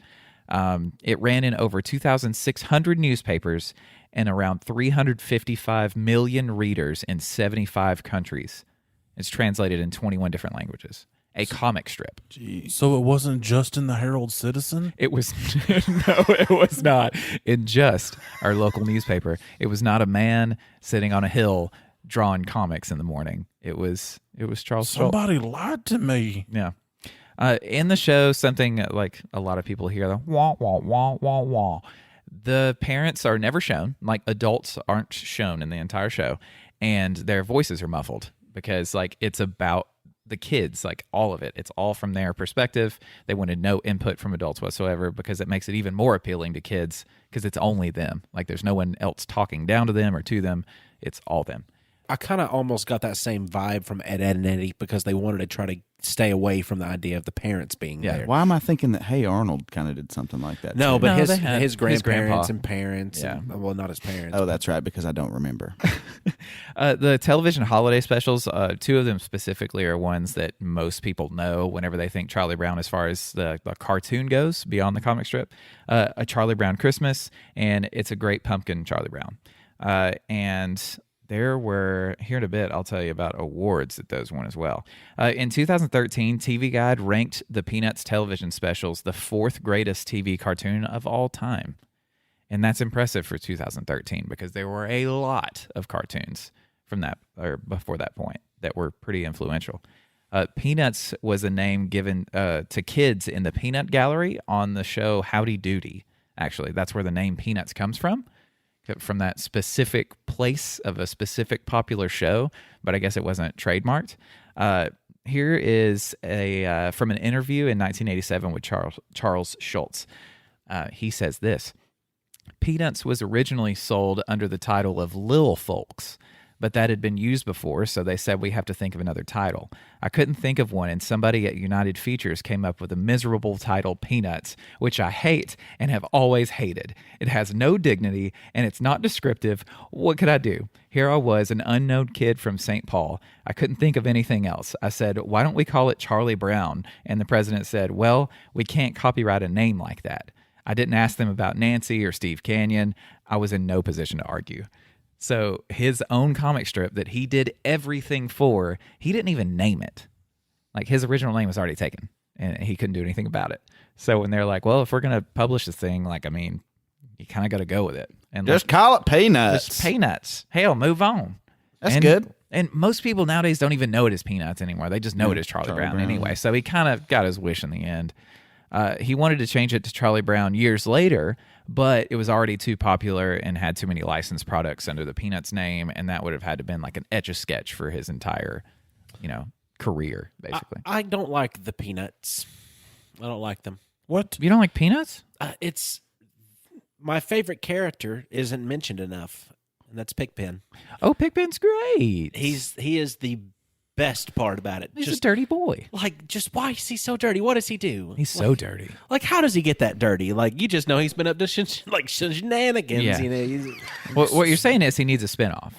It ran in over 2,600 newspapers and around 355 million readers in 75 countries. It's translated in 21 different languages. A comic strip. So it wasn't just in the Herald Citizen? It was no, it was not in just our local newspaper. It was not a man sitting on a hill drawing comics in the morning. It was Charles Schulz. Somebody lied to me. Yeah. In the show, something like a lot of people hear, the wah, wah, wah, wah, wah. The parents are never shown. Like, adults aren't shown in the entire show. And their voices are muffled because, like, it's about the kids, like, all of it. It's all from their perspective. They wanted no input from adults whatsoever because it makes it even more appealing to kids because it's only them. Like, there's no one else talking down to them or to them. It's all them. I kind of almost got that same vibe from Ed, Edd and Eddie because they wanted to try to stay away from the idea of the parents being there. Why am I thinking that Hey Arnold kind of did something like that? No, too? but No, they had his grandparents grandpa. and parents. Yeah. And, well, not his parents. Oh, that's right, because I don't remember. The television holiday specials, two of them specifically are ones that most people know whenever they think Charlie Brown as far as the cartoon goes, beyond the comic strip. A Charlie Brown Christmas, and It's a Great Pumpkin, Charlie Brown. And there were, here in a bit, I'll tell you about awards that those won as well. In 2013, TV Guide ranked the Peanuts television specials the fourth greatest TV cartoon of all time. And that's impressive for 2013 because there were a lot of cartoons from that, or before that point, that were pretty influential. Peanuts was a name given to kids in the Peanut Gallery on the show Howdy Doody. Actually, that's where the name Peanuts comes from that specific place of a specific popular show, but I guess it wasn't trademarked. Here is from an interview in 1987 with Charles Schulz. He says this: Peanuts was originally sold under the title of Lil Folks, but that had been used before, so they said we have to think of another title. I couldn't think of one, and somebody at United Features came up with a miserable title, Peanuts, which I hate and have always hated. It has no dignity, and it's not descriptive. What could I do? Here I was, an unknown kid from St. Paul. I couldn't think of anything else. I said, why don't we call it Charlie Brown? And the president said, well, we can't copyright a name like that. I didn't ask them about Nancy or Steve Canyon. I was in no position to argue. So his own comic strip that he did everything for, he didn't even name it. Like, his original name was already taken, and he couldn't do anything about it. So when they're like, well, if we're going to publish this thing, like, I mean, you kind of got to go with it. And Just call it Peanuts. Just Peanuts. Hell, move on. That's good. And most people nowadays don't even know it as Peanuts anymore. They just know it as Charlie Brown anyway. So he kind of got his wish in the end. He wanted to change it to Charlie Brown years later, but it was already too popular and had too many licensed products under the Peanuts name, and that would have had to been like an Etch-a-Sketch for his entire, career, basically. I don't like the Peanuts. I don't like them. What? You don't like Peanuts? It's my favorite character isn't mentioned enough, and that's Pigpen. Oh, Pigpen's great. He is the best part about it. He's a dirty boy. Like, just why is he so dirty? What does he do? He's so dirty. Like, how does he get that dirty? Like, you just know he's been up to shenanigans. Yeah. He's, What you're saying is he needs a spinoff.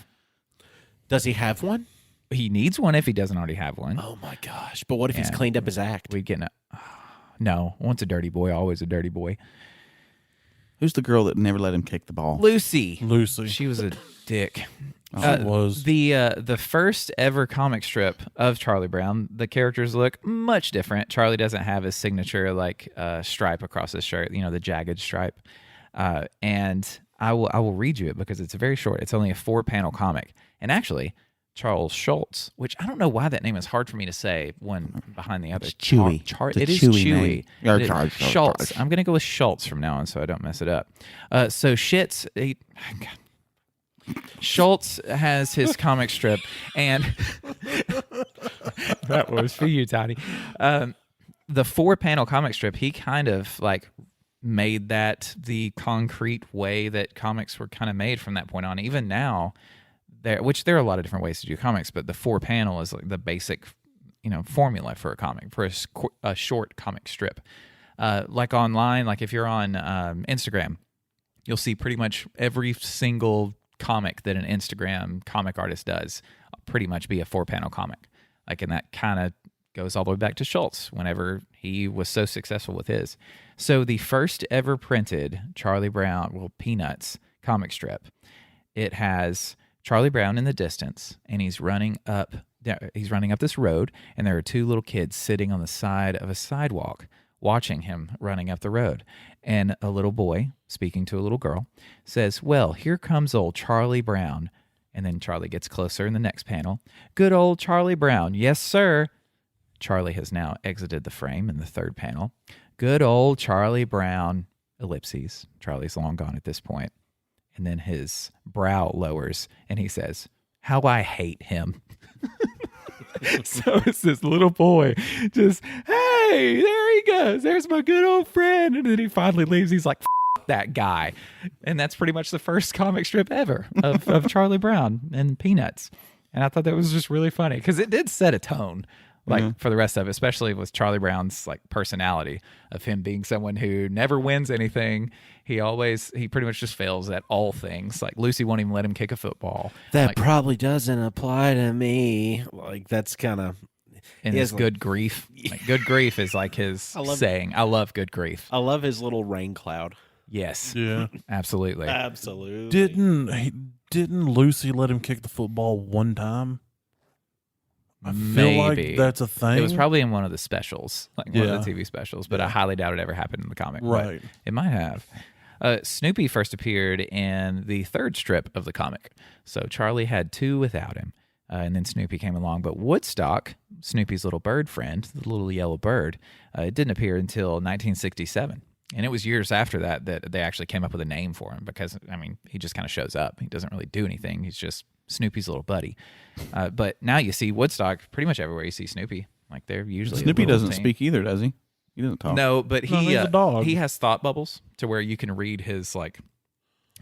does he have one? He needs one if he doesn't already have one. Oh my gosh! But what if he's Yeah. cleaned up his act? We getting no. Once a dirty boy, always a dirty boy. Who's the girl that never let him kick the ball? Lucy. She was a dick. was. The first ever comic strip of Charlie Brown, the characters look much different. Charlie doesn't have his signature stripe across his shirt, the jagged stripe. And I will read you it because it's very short. It's only a 4-panel comic. And actually, Charles Schulz, which I don't know why that name is hard for me to say one behind the other. It's Chewy. It is Chewy Chewy. name. Or It- Charles. Schulz. I'm going to go with Schulz from now on so I don't mess it up. So Schitz, Schulz has his comic strip, and that was for you, Toddy. The 4-panel comic strip, he kind of made that the concrete way that comics were kind of made from that point on. Even now, there, which there are a lot of different ways to do comics, but the 4-panel is like the basic, formula for a comic, for a short comic strip. Like online, like if you're on Instagram, you'll see pretty much every single comic that an Instagram comic artist does pretty much be a 4-panel comic. Like, and that kind of goes all the way back to Schulz whenever he was so successful with his. So the first ever printed Charlie Brown, Peanuts comic strip, it has Charlie Brown in the distance, and he's running up this road, and there are 2 little kids sitting on the side of a sidewalk watching him running up the road. And a little boy, speaking to a little girl, says, "Well, here comes old Charlie Brown." And then Charlie gets closer in the next panel. "Good old Charlie Brown. Yes, sir." Charlie has now exited the frame in the 3rd panel. "Good old Charlie Brown." Ellipses. Charlie's long gone at this point. And then his brow lowers, and he says, "How I hate him." So it's this little boy just, "Hey, there he goes. There's my good old friend." And then he finally leaves. He's like, "F that guy." And that's pretty much the first comic strip ever of Charlie Brown and Peanuts. And I thought that was just really funny because it did set a tone. Like for the rest of it, especially with Charlie Brown's like personality of him being someone who never wins anything. He pretty much just fails at all things. Like Lucy won't even let him kick a football. That probably doesn't apply to me. Like that's kind of. And his good grief. Like, good grief is like his saying. I love good grief. I love his little rain cloud. Yes. Yeah. Absolutely. Absolutely. Didn't Lucy let him kick the football one time? I feel like that's a thing. It was probably in one of the specials, like one of the TV specials, but I highly doubt it ever happened in the comic. Right. But it might have. Snoopy first appeared in the 3rd strip of the comic. So Charlie had 2 without him, and then Snoopy came along. But Woodstock, Snoopy's little bird friend, the little yellow bird, it didn't appear until 1967. And it was years after that they actually came up with a name for him because, he just kind of shows up. He doesn't really do anything. He's just Snoopy's little buddy. But now you see Woodstock pretty much everywhere you see Snoopy. Like they're usually Snoopy doesn't speak either, does he? He doesn't talk. No, but he's a dog. He has thought bubbles to where you can read his like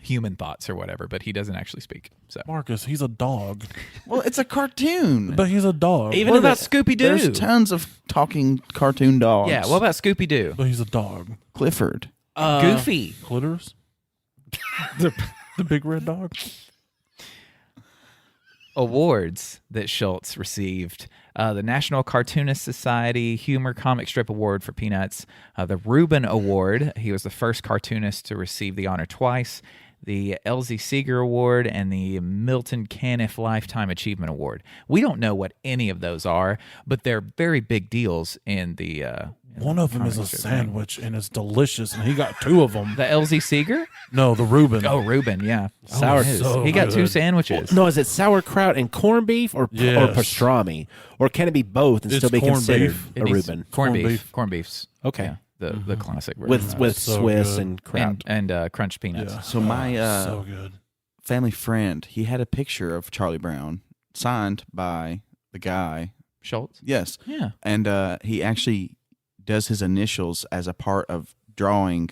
human thoughts or whatever, but he doesn't actually speak. So Marcus, he's a dog. Well, it's a cartoon. But he's a dog. what about Scooby Doo? There's tons of talking cartoon dogs. Yeah, what about Scooby Doo? But he's a dog. Clifford? Goofy. Clitoris? the big red dog? Awards that Schulz received: the National Cartoonist Society Humor Comic Strip Award for Peanuts, the Reuben Award. He was the first cartoonist to receive the honor twice. The Elsie Seeger Award and the Milton Caniff Lifetime Achievement Award. We don't know what any of those are, but they're very big deals in the. One of them is a sandwich, and it's delicious, and he got 2 of them. The Elsie Seeger? No, the Reuben. Oh, Reuben, yeah. So he got 2 good. sandwiches. No, is it sauerkraut and corned beef or Yes. pastrami? Or can it be both and It's still be corned considered beef. a Reuben? Corned Corned beef. beef. Corned beefs. Okay. Yeah, the classic version. With so Swiss good. and kraut. and crunched peanuts. Yeah. So my so good. family friend, he had a picture of Charlie Brown signed by the guy. Schulz? Yes. Yeah. And he actually does his initials as a part of drawing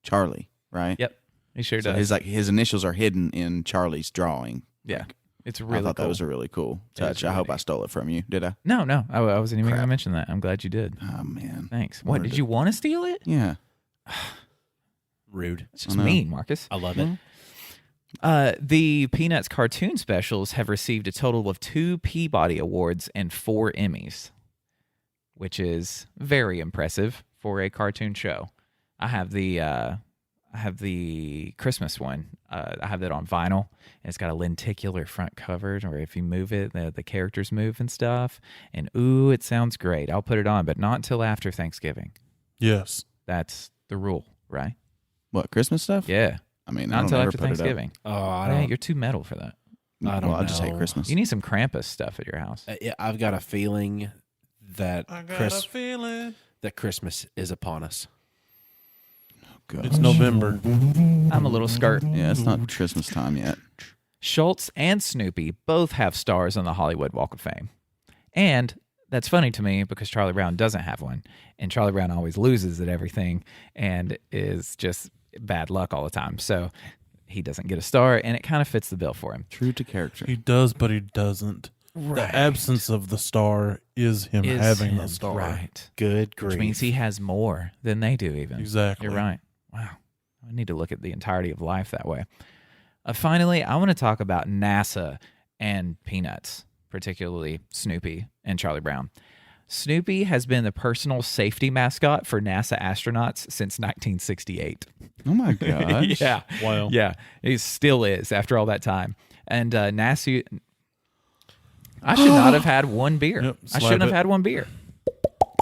Charlie, right? Yep. He sure So does. his initials are hidden in Charlie's drawing. Yeah. It's really I thought cool. that was a really cool touch. really I hope neat. I stole it from you. Did I? No, I wasn't even going to Crap. mention that. I'm glad you did. Oh man. Thanks. What, Wanted did to- you want to steal it? Yeah. Rude. It's just I know. mean, Marcus. I love it. The Peanuts cartoon specials have received a total of 2 Peabody Awards and 4 Emmys, which is very impressive for a cartoon show. I have the Christmas one. I have that on vinyl. It's got a lenticular front cover where if you move it, the characters move and stuff. And ooh, it sounds great. I'll put it on, but not until after Thanksgiving. Yes. That's the rule, right? What, Christmas stuff? Yeah. I mean, Not I until don't ever after put it up. Thanksgiving. Oh, I Yeah, don't. you're too metal for that. I don't Well, I just hate know. Christmas. You need some Krampus stuff at your house. I've got a feeling that feeling. that Christmas is upon us. God. It's November. I'm a little skirt. Yeah, it's not Christmas time yet. Schulz and Snoopy both have stars on the Hollywood Walk of Fame. And that's funny to me because Charlie Brown doesn't have one. And Charlie Brown always loses at everything and is just bad luck all the time. So he doesn't get a star, and it kind of fits the bill for him. True to character. He does, but he doesn't. The absence of the star is him having the star. Right. Good grief. Which means he has more than they do even. Exactly. You're right. Wow. I need to look at the entirety of life that way. Finally, I want to talk about NASA and Peanuts, particularly Snoopy and Charlie Brown. Snoopy has been the personal safety mascot for NASA astronauts since 1968. Oh my gosh. Yeah. Wow. Yeah. He still is after all that time. And NASA... I should not have had one beer. Yep, I shouldn't slap have it. had one beer.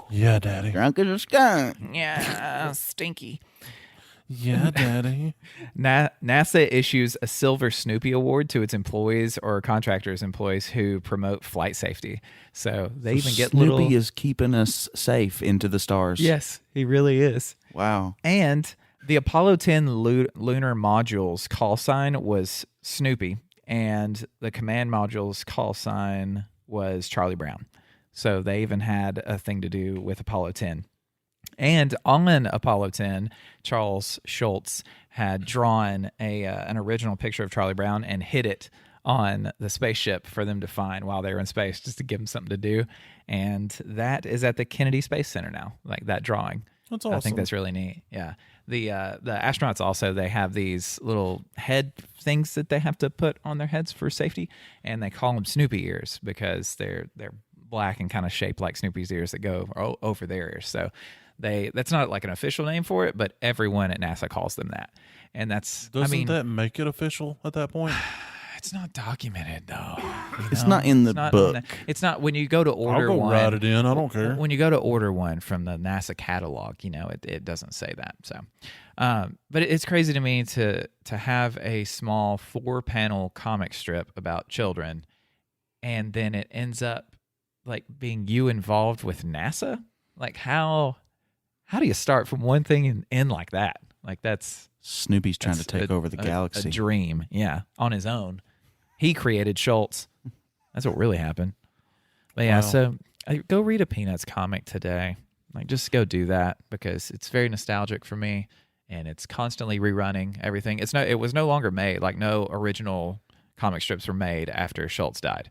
Yeah, Daddy. Drunk as a skunk. Yeah, stinky. Yeah, Daddy. NASA issues a Silver Snoopy Award to its employees or contractors' employees who promote flight safety. So they even get Snoopy little... is keeping us safe into the stars. Yes, he really is. Wow. And the Apollo 10 lunar module's call sign was Snoopy, and the command module's call sign was Charlie Brown. So they even had a thing to do with Apollo 10. And on Apollo 10, Charles Schulz had drawn an original picture of Charlie Brown and hid it on the spaceship for them to find while they were in space, just to give them something to do. And that is at the Kennedy Space Center now, like that drawing. That's awesome. I think that's really neat. Yeah. The astronauts also, they have these little head things that they have to put on their heads for safety, and they call them Snoopy ears because they're black and kind of shaped like Snoopy's ears that go over their ears. So that's not like an official name for it, but everyone at NASA calls them that. And that's Doesn't that make it official at that point? It's not documented though. It's not in the book. It's not when you go to I'll order go one. write it in. I don't care. When you go to order one from the NASA catalog, it doesn't say that. So, but it's crazy to me to have a small 4-panel comic strip about children, and then it ends up like being you involved with NASA. Like how do you start from one thing and end like that? Like that's Snoopy's trying to take over the galaxy. A dream, yeah, on his own. He created Schulz. That's what really happened. But yeah, so go read a Peanuts comic today. Like just go do that because it's very nostalgic for me, and it's constantly rerunning everything. It was no longer made. Like no original comic strips were made after Schulz died.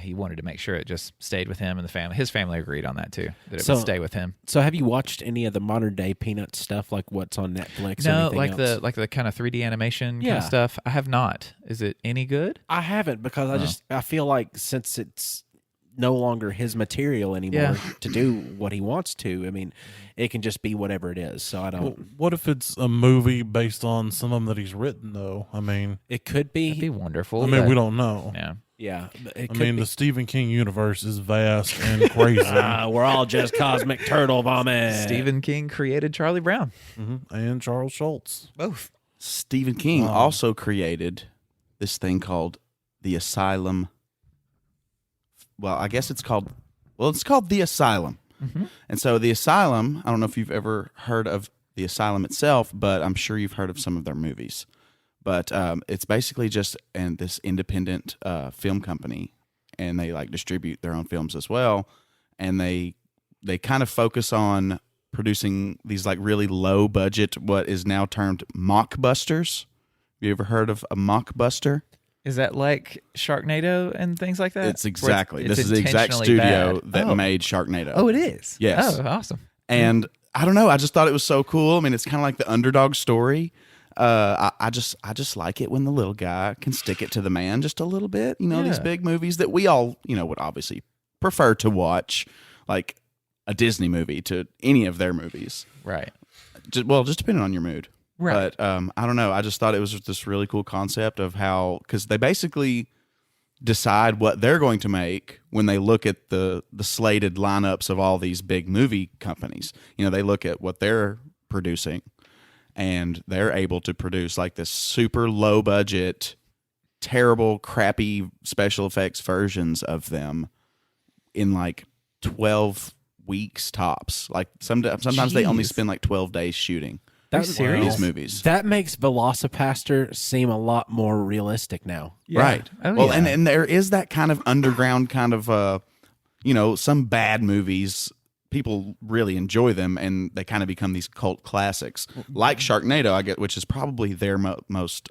He wanted to make sure it just stayed with him and the family. His family agreed on that too, that it would stay with him. So have you watched any of the modern day Peanuts stuff, like what's on Netflix? No, or like else? the kind of 3D animation kind of stuff. I have not. Is it any good? I haven't because I feel like since it's no longer his material anymore to do what he wants to, I mean, it can just be whatever it is. So I don't. Well, what if it's a movie based on some of them that he's written, though? I mean, It could be. It'd be wonderful. I mean, but- we don't know. Yeah. Yeah. It I could mean, be. the Stephen King universe is vast and crazy. We're all just cosmic turtle vomit. Stephen King created Charlie Brown. And Charles Schulz. Both. Stephen King also created this thing called the Asylum. Well, I guess it's called the Asylum. And so the Asylum, I don't know if you've ever heard of the Asylum itself, but I'm sure you've heard of some of their movies. But it's basically just this independent film company, and they like distribute their own films as well. And they kind of focus on producing these like really low budget, what is now termed mockbusters. Have you ever heard of a mockbuster? Is that like Sharknado and things like that? It's exactly. Where it's this is the exact intentionally studio bad? that made Sharknado. Oh, it is? Yes. Oh, awesome. And I don't know. I just thought it was so cool. I mean, it's kind of like the underdog story. I just like it when the little guy can stick it to the man just a little bit. You know, these big movies that we all, would obviously prefer to watch, like a Disney movie to any of their movies. Right. Just depending on your mood. Right. But I don't know. I just thought it was just this really cool concept of how, because they basically decide what they're going to make when they look at the slated lineups of all these big movie companies. They look at what they're producing, and they're able to produce like this super low budget, terrible, crappy special effects versions of them in like 12 weeks tops. Like sometimes they only spend like 12 days shooting. That's serious? These movies. That makes VelociPastor seem a lot more realistic now. Yeah. Right. Oh, well, yeah. and there is that kind of underground kind of, some bad movies people really enjoy them, and they kind of become these cult classics, like Sharknado, which is probably their most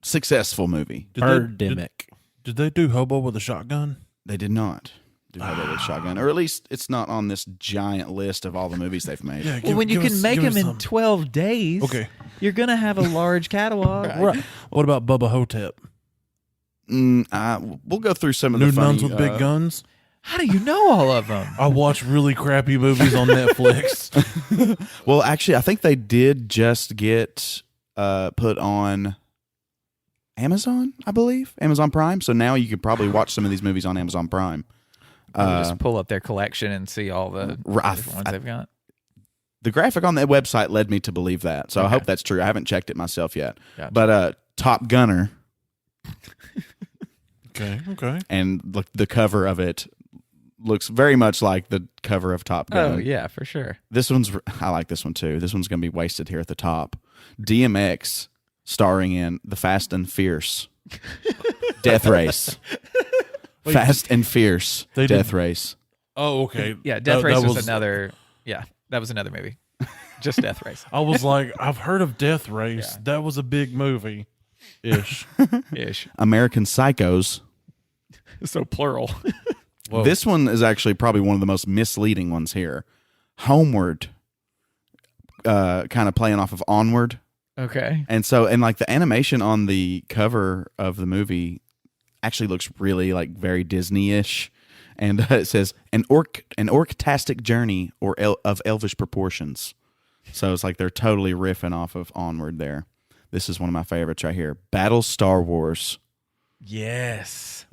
successful movie. Birdemic. Did they do Hobo with a shotgun? They did not do Hobo with Shotgun, or at least it's not on this giant list of all the movies they've made. Yeah, Well, when you can make them in 12 days, Okay. you're going to have a large catalog. Right. What about Bubba Hotep? We'll go through some of New the funny, nuns with big guns? How do you know all of them? I watch really crappy movies on Netflix. Well, actually, I think they did just get put on Amazon, I believe, Amazon Prime. So now you could probably watch some of these movies on Amazon Prime. Just pull up their collection and see all the different ones they've got. The graphic on that website led me to believe that, so I hope that's true. I haven't checked it myself yet. Gotcha. But Top Gunner, Okay. and the cover of it looks very much like the cover of Top Gun. Oh, yeah, for sure. I like this one too. This one's going to be wasted here at the top. DMX starring in The Fast and Fierce Death Race. Fast and Fierce Death Race. Oh, okay. Yeah, Death Race was another. Yeah, that was another movie. Just Death Race. I was like, I've heard of Death Race. Yeah. That was a big movie. Ish. American Psychos. So plural. This one is actually probably one of the most misleading ones here. Homeward, kind of playing off of Onward. Okay. And like the animation on the cover of the movie actually looks really like very Disney-ish. And it says an orc-tastic journey of elvish proportions. So it's like they're totally riffing off of Onward there. This is one of my favorites right here. Battle Star Wars. Yes.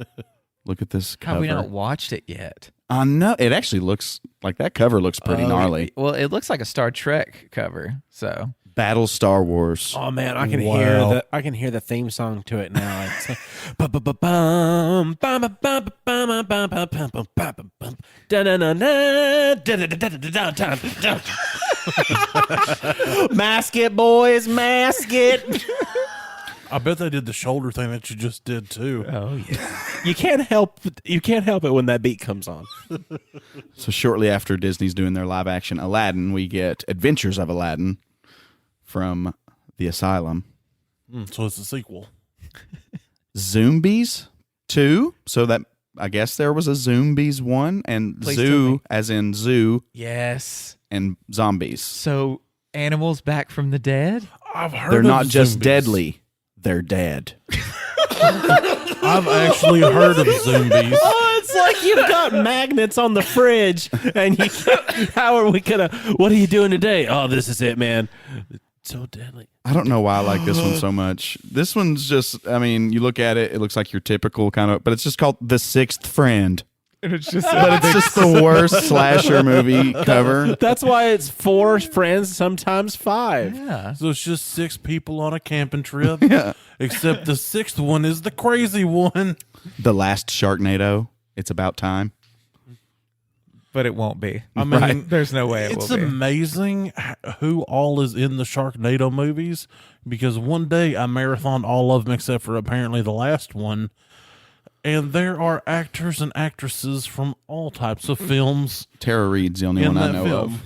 Look at this cover. Have we not watched it yet? No, it actually looks like that cover looks pretty gnarly. Well, it looks like a Star Trek cover. So Battle Star Wars. Oh man, I can hear the theme song to it now. Mask it, boys, mask it. I bet they did the shoulder thing that you just did too. Oh yeah. You can't help it when that beat comes on. So shortly after Disney's doing their live action Aladdin, we get Adventures of Aladdin from the Asylum. So it's a sequel. Zoombies 2. So that I guess there was a Zoombies 1 and Please zoo as in zoo Yes. and zombies. So animals back from the dead? I've heard They're of not just Zoombies. deadly, they're dead. I've actually heard of Zoombies. Oh, it's like you've got magnets on the fridge, and what are you doing today? Oh, this is it, man. It's so deadly. I don't know why I like this one so much. This one's just, I mean, you look at it, it looks like your typical kind of, but it's just called The Sixth Friend. And it's just But it's just the worst slasher movie cover. That's why it's 4 friends, sometimes 5. yeah. So it's just 6 people on a camping trip. Yeah. Except the 6th one is the crazy one. The last Sharknado. It's about time. But it won't be. I mean, Right. There's no way it it's will be. amazing who all is in the Sharknado movies, because one day I marathoned all of them except for apparently the last one. And there are actors and actresses from all types of films Tara Reid's the only in one I that know film. of.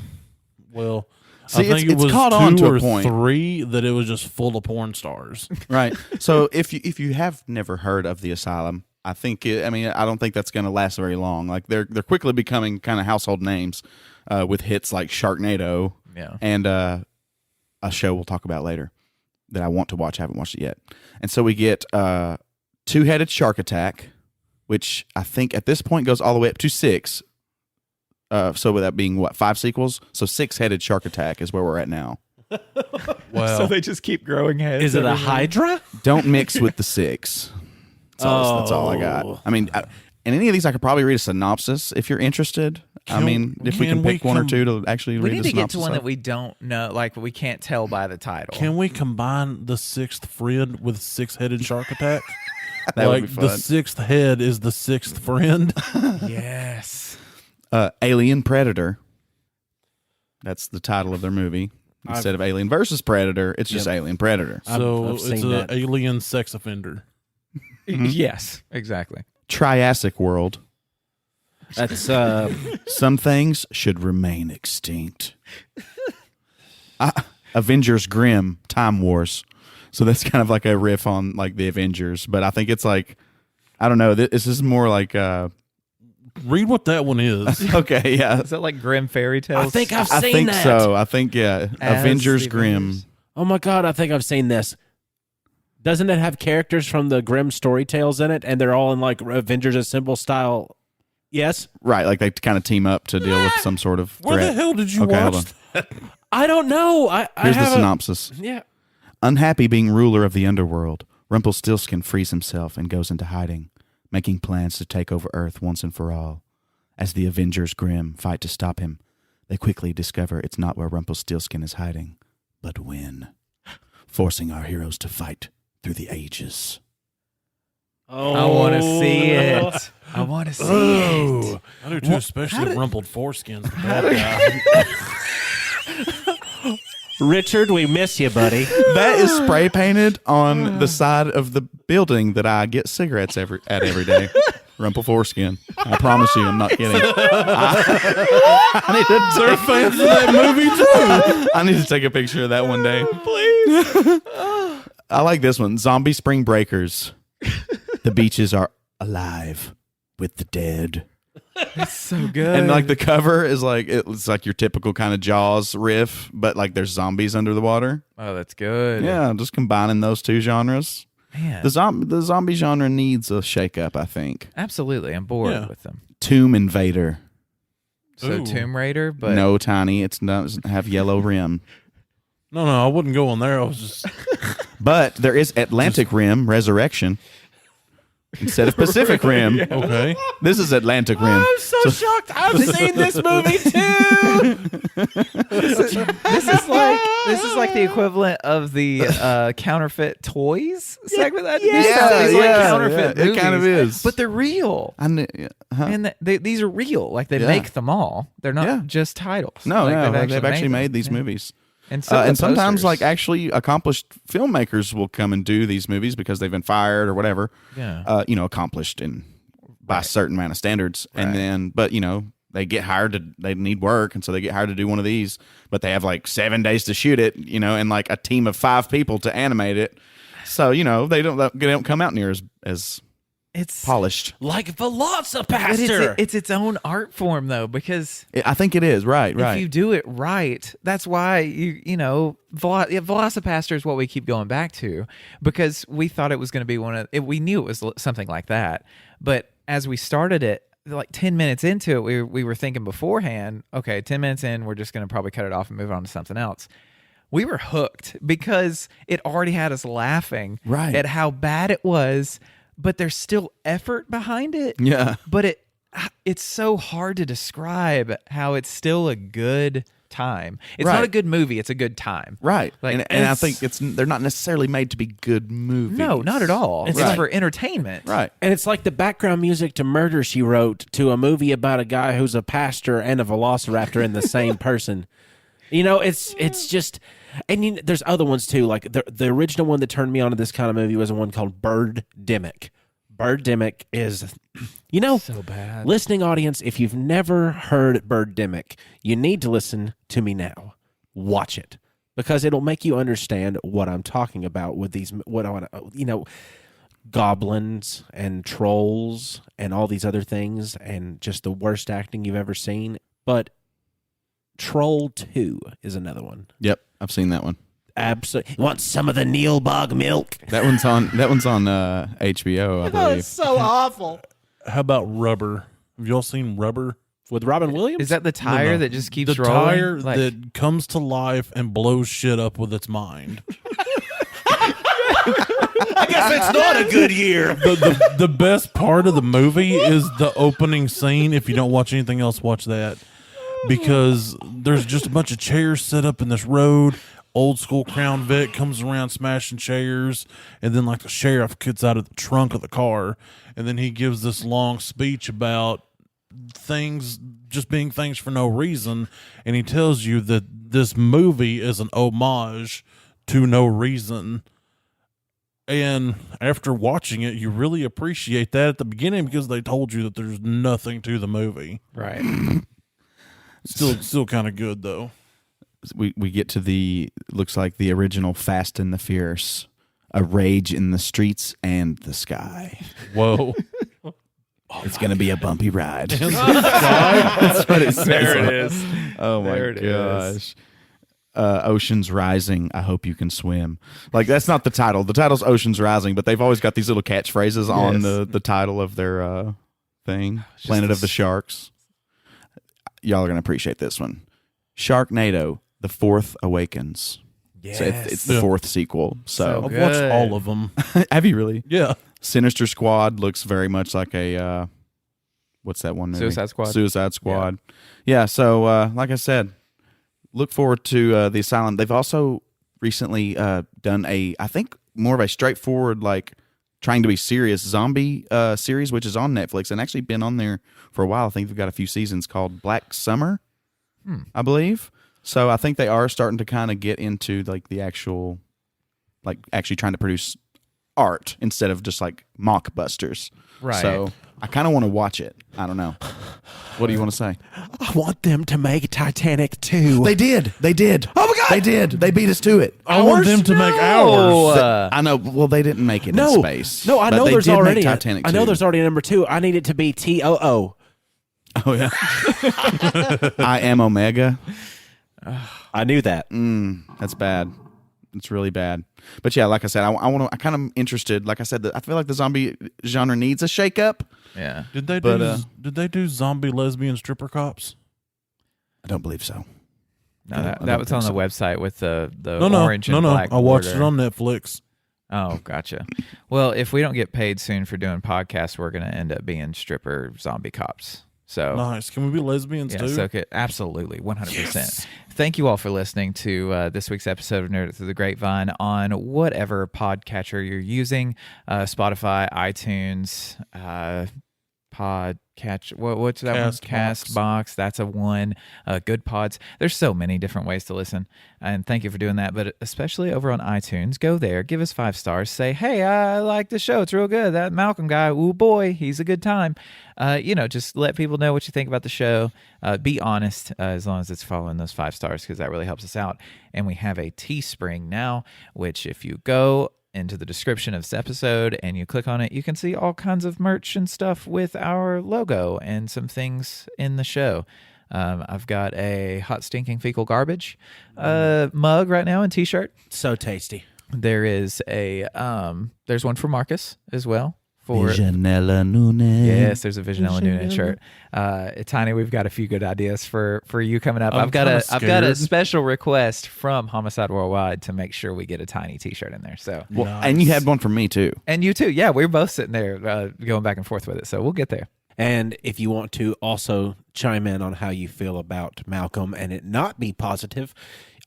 Well, See, I think it's it was caught 2 on to a or point. 3 that it was just full of porn stars. Right. So if you have never heard of the Asylum, I don't think that's going to last very long. Like they're quickly becoming kind of household names with hits like Sharknado and a show we'll talk about later that I want to watch. I haven't watched it yet. And so we get Two-Headed Shark Attack, which I think at this point goes all the way up to 6. So with that being 5 sequels? So 6-Headed Shark Attack is where we're at now. Well, So they just keep growing heads. Is it a every movie. Hydra? Don't mix with the 6. That's all I got. I mean, and any of these I could probably read a synopsis if you're interested. If we can pick one or two to actually We read need the to get synopsis to one of. that we don't know, like we can't tell by the title. can we combine the 6th friend with 6-headed shark attack? That would Like be the fun. 6th head is the 6th friend. Yes. Alien Predator. That's the title of their movie. Instead of Alien versus Predator, it's just Alien Predator. So I've it's seen an that. alien sex offender. Yes, exactly. Triassic World. That's Some things should remain extinct. Avengers Grimm, Time Wars. So that's kind of like a riff on like the Avengers, but I think it's like, I don't know. This is more like Read what that one is. okay, yeah. Is that like Grimm fairy tales? I think I've I seen think that. so. I think yeah. As Avengers the Grimm. Avengers. Oh my god, I think I've seen this. Doesn't it have characters from the Grimm story tales in it, and they're all in like Avengers Assemble style? Yes, Right, like they kind of team up to deal with some sort of Where threat. the hell did you Okay, hold watch that? I don't know. I Here's the have synopsis. Yeah. Unhappy being ruler of the underworld, Rumpelstiltskin frees himself and goes into hiding, making plans to take over Earth once and for all. As the Avengers Grimm fight to stop him, they quickly discover it's not where Rumpelstiltskin is hiding, but when, forcing our heroes to fight through the ages. Oh, I want to see it. I want to see it. I do too, especially rumpled foreskins. The bad guy. Richard, we miss you, buddy. That is spray painted on the side of the building that I get cigarettes every day. Rumple foreskin. I promise you, I'm not kidding. I need to They're fans of that movie too. I need to take a picture of that one day. Please. I like this one. Zombie Spring Breakers. The beaches are alive with the dead. It's so good. And like the cover is like, it's like your typical kind of Jaws riff, but like there's zombies under the water. Oh, that's good. Yeah, just combining those two genres. Man. The zombie genre needs a shake-up, I think. Absolutely. I'm bored Yeah. with them. Tomb Invader. So Ooh. Tomb Raider, but No, Tiny. It doesn't have yellow rim. No, I wouldn't go on there. I was just But there is Atlantic Rim Resurrection instead of Pacific Rim. okay. This is Atlantic Rim. I'm so shocked. I've seen this movie too. this is like the equivalent of the counterfeit toys segment. These Yeah, sound like yeah, counterfeit yeah, it kind of movies, is. but they're real. Huh? And these are real. Like they Yeah. make them all. They're not Yeah. just titles. No, Like, no, they've actually them. made these Yeah. movies. And, some of the And sometimes, posters. like, actually accomplished filmmakers will come and do these movies because they've been fired or whatever. Yeah. Accomplished by a certain amount of standards. And Right. then, but, they get hired they need work. And so they get hired to do one of these, but they have like 7 days to shoot it, and like a team of 5 people to animate it. So, they don't come out near as it's polished. Like but VelociPastor. it's its own art form though, because I think it is. Right. if you do it right, that's why VelociPastor is what we keep going back to, because we thought it was going to be we knew it was something like that, but as we started it, like 10 minutes into it, we were thinking beforehand, okay, 10 minutes in, we're just going to probably cut it off and move on to something else. We were hooked because it already had us laughing Right. at how bad it was, but there's still effort behind it. Yeah. But it's so hard to describe how it's still a good time. It's not Right. a good movie, it's a good time. Right. Like, and I it's- think they're not necessarily made to be good movies. No, not at all. It's Right. for entertainment. Right. And it's like the background music to Murder, She Wrote, to a movie about a guy who's a pastor and a velociraptor in the same person. It's just, and there's other ones too. Like the original one that turned me on to this kind of movie was a one called Birdemic. Birdemic is, So bad. listening audience, if you've never heard Birdemic, you need to listen to me now. Watch it, because it'll make you understand what I'm talking about with these, goblins and trolls and all these other things, and just the worst acting you've ever seen. But Troll 2 is another one. Yep. I've seen that one. Absolutely. Want some of the Neil Bog milk? That one's on HBO, I believe. so awful. How about Rubber? Have y'all seen Rubber? With Robin Williams? Is that the tire No. that just keeps the rolling? tire Like- that comes to life and blows shit up with its mind. I guess it's not a good year. The best part of the movie is the opening scene. If you don't watch anything else, watch that, because there's just a bunch of chairs set up in this road. Old school Crown Vic comes around smashing chairs, and then like the sheriff gets out of the trunk of the car, and then he gives this long speech about things just being things for no reason, and he tells you that this movie is an homage to No Reason. And after watching it, you really appreciate that at the beginning because they told you that there's nothing to the movie. Right. Still kind of good though. We get to looks like the original Fast and the Fierce, a rage in the streets and the sky. Whoa. It's going to be a bumpy ride. That's what it says. There it is. Oh my There it gosh. Ocean's Rising, I hope you can swim. Like, that's not the title. The title's Ocean's Rising, but they've always got these little catchphrases on the title of their thing. Planet of the Sharks. Y'all are going to appreciate this one. Sharknado, The Fourth Awakens. Yes. So it's the fourth sequel. So, I've watched all of them. have you really? Yeah. Sinister Squad looks very much like a what's that one movie? Suicide Squad. Suicide Squad. Yeah. So like I said, look forward to the Asylum. They've also recently done I think more of a straightforward, like trying to be serious zombie series, which is on Netflix and actually been on there for a while. I think they've got a few seasons called Black Summer, I believe. So I think they are starting to kind of get into like the actual, like actually trying to produce art instead of just like mockbusters. Right. So I kind of want to watch it. I don't know. What do you want to say? I want them to make Titanic 2. They did. Oh my God. They did. They beat us to it. I want them to make ours. I know. Well, they didn't make it in space. No, I but know they there's did make already Titanic I know 2. there's already a number 2. I need it to be TOO. Oh yeah. I am Omega. I knew that. That's bad. It's really bad. But yeah, like I said, I kind of interested. Like I said, I feel like the zombie genre needs a shakeup. Yeah. Did they do zombie lesbian stripper cops? I don't believe so. No, I that don't was on the think website with the No, orange and black I watched border. it on Netflix. Oh, gotcha. Well, if we don't get paid soon for doing podcasts, we're going to end up being stripper zombie cops. So Nice. Can we be lesbians yeah, too? so absolutely, 100%. Thank you all for listening to this week's episode of Nerd It Through the Grapevine on whatever podcatcher you're using, Spotify, iTunes, Podcatch. What's that one? Castbox. That's a one. Good Pods. There's so many different ways to listen, and thank you for doing that. But especially over on iTunes, go there, give us 5 stars. Say, hey, I like the show. It's real good. That Malcolm guy, ooh boy, he's a good time. Just let people know what you think about the show. Be honest, as long as it's following those 5 stars, because that really helps us out. And we have a Teespring now, which if you go into the description of this episode and you click on it, you can see all kinds of merch and stuff with our logo and some things in the show. I've got a hot stinking fecal garbage mug right now and t-shirt. So tasty. There is there's one for Marcus as well. For Visionella Nunez. Yes, there's a Visionella Nunez shirt. Tiny, we've got a few good ideas for you coming up. I've got a scared. special request from Homicide Worldwide to make sure we get a Tiny t-shirt in there. So Well, and you had one for me too. and you too. Yeah, we're both sitting there going back and forth with it. So we'll get there. And if you want to also chime in on how you feel about Malcolm and it not be positive,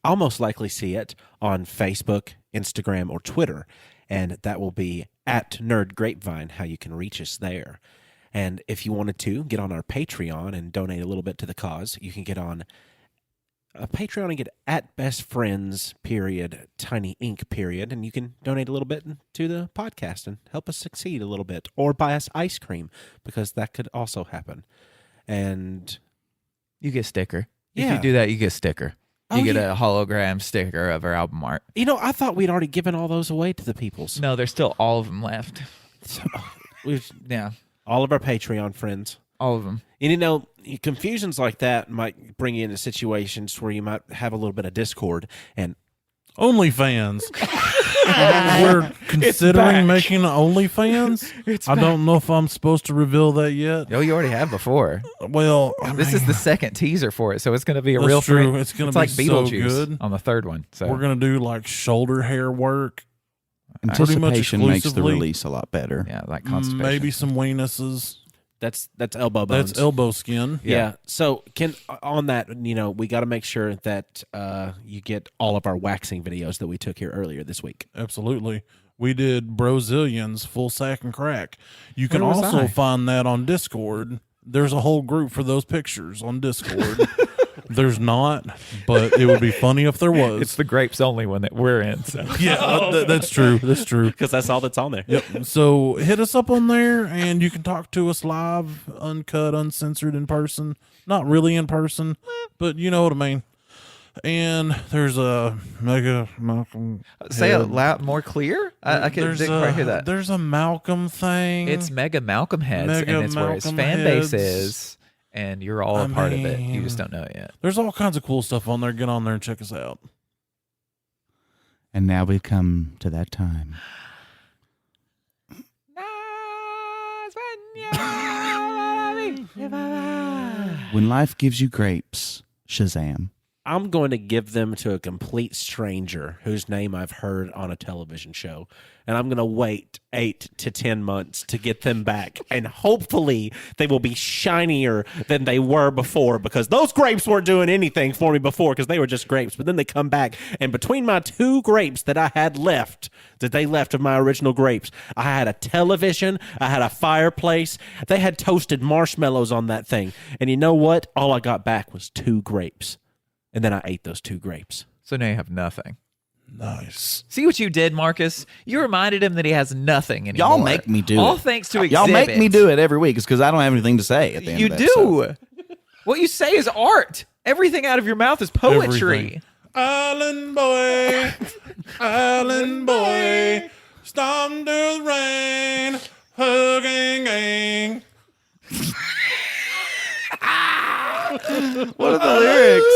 I'll most likely see it on Facebook, Instagram, or Twitter. And that will be at Nerd Grapevine, how you can reach us there. And if you wanted to get on our Patreon and donate a little bit to the cause, you can get on a Patreon and get at Best Friends Tiny Ink and you can donate a little bit to the podcast and help us succeed a little bit, or buy us ice cream, because that could also happen. And You get a sticker. If Yeah. you do that, you get a sticker. You Oh, get yeah. a hologram sticker of our album art. I thought we'd already given all those away to the peoples. No, there's still all of them left. We've Yeah, all of our Patreon friends. all of them. And confusions like that might bring you into situations where you might have a little bit of discord. And OnlyFans. We're considering making OnlyFans. I don't know if I'm supposed to reveal that yet. Oh, you already have before. Well, This is the second teaser for it, so it's going to be a That's real true. thing. It's gonna like be so Beetlejuice good. on the third one. So we're gonna do like shoulder hair work. Pretty much Anticipation makes the exclusively. release a lot better. yeah, like constipation. Maybe some weenuses. that's elbow bones. That's elbow skin. Yeah. So on that, we got to make sure that you get all of our waxing videos that we took here earlier this week. Absolutely. We did Brazilians full sack and crack. You can Where was also I? find that on Discord. There's a whole group for those pictures on Discord. There's not, but it would be funny if there was. It's the grapes only one that we're in. So. Yeah, that's true. That's true. Because that's all that's on there. Yep. So hit us up on there, and you can talk to us live, uncut, uncensored, in person. Not really in person, but you know what I mean. And there's a Mega Malcolm. Say it head. loud, more clear. I didn't quite hear that. There's a Malcolm thing. It's Mega Malcolm Heads, Mega and it's where his Malcolm fan base Heads. is, and you're all a part of it. You just don't know it yet. There's all kinds of cool stuff on there. Get on there and check us out. And now we've come to that time. When life gives you grapes, Shazam. I'm going to give them to a complete stranger whose name I've heard on a television show. And I'm going to wait 8 to 10 months to get them back. And hopefully they will be shinier than they were before, because those grapes weren't doing anything for me before because they were just grapes. But then they come back. And between my 2 grapes that I had left, that they left of my original grapes, I had a television, I had a fireplace. They had toasted marshmallows on that thing. And you know what? All I got back was 2 grapes. And then I ate those 2 grapes. So now you have nothing. Nice. See what you did, Marcus? You reminded him that he has nothing anymore. Y'all make me do all it. thanks to Xzibit. Y'all make me do it every week. It's because I don't have anything to say at the end You of the episode. do. What you say is art. Everything out of your mouth is poetry. Everything. Island boy, island boy, storm to the rain, hugging gang. What are the lyrics?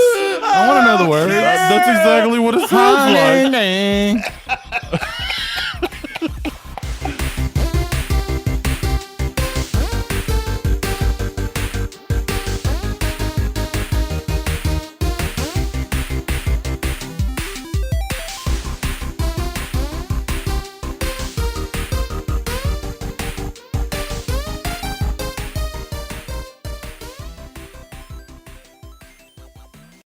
I want to know the words. That's exactly what it sounds like. Like.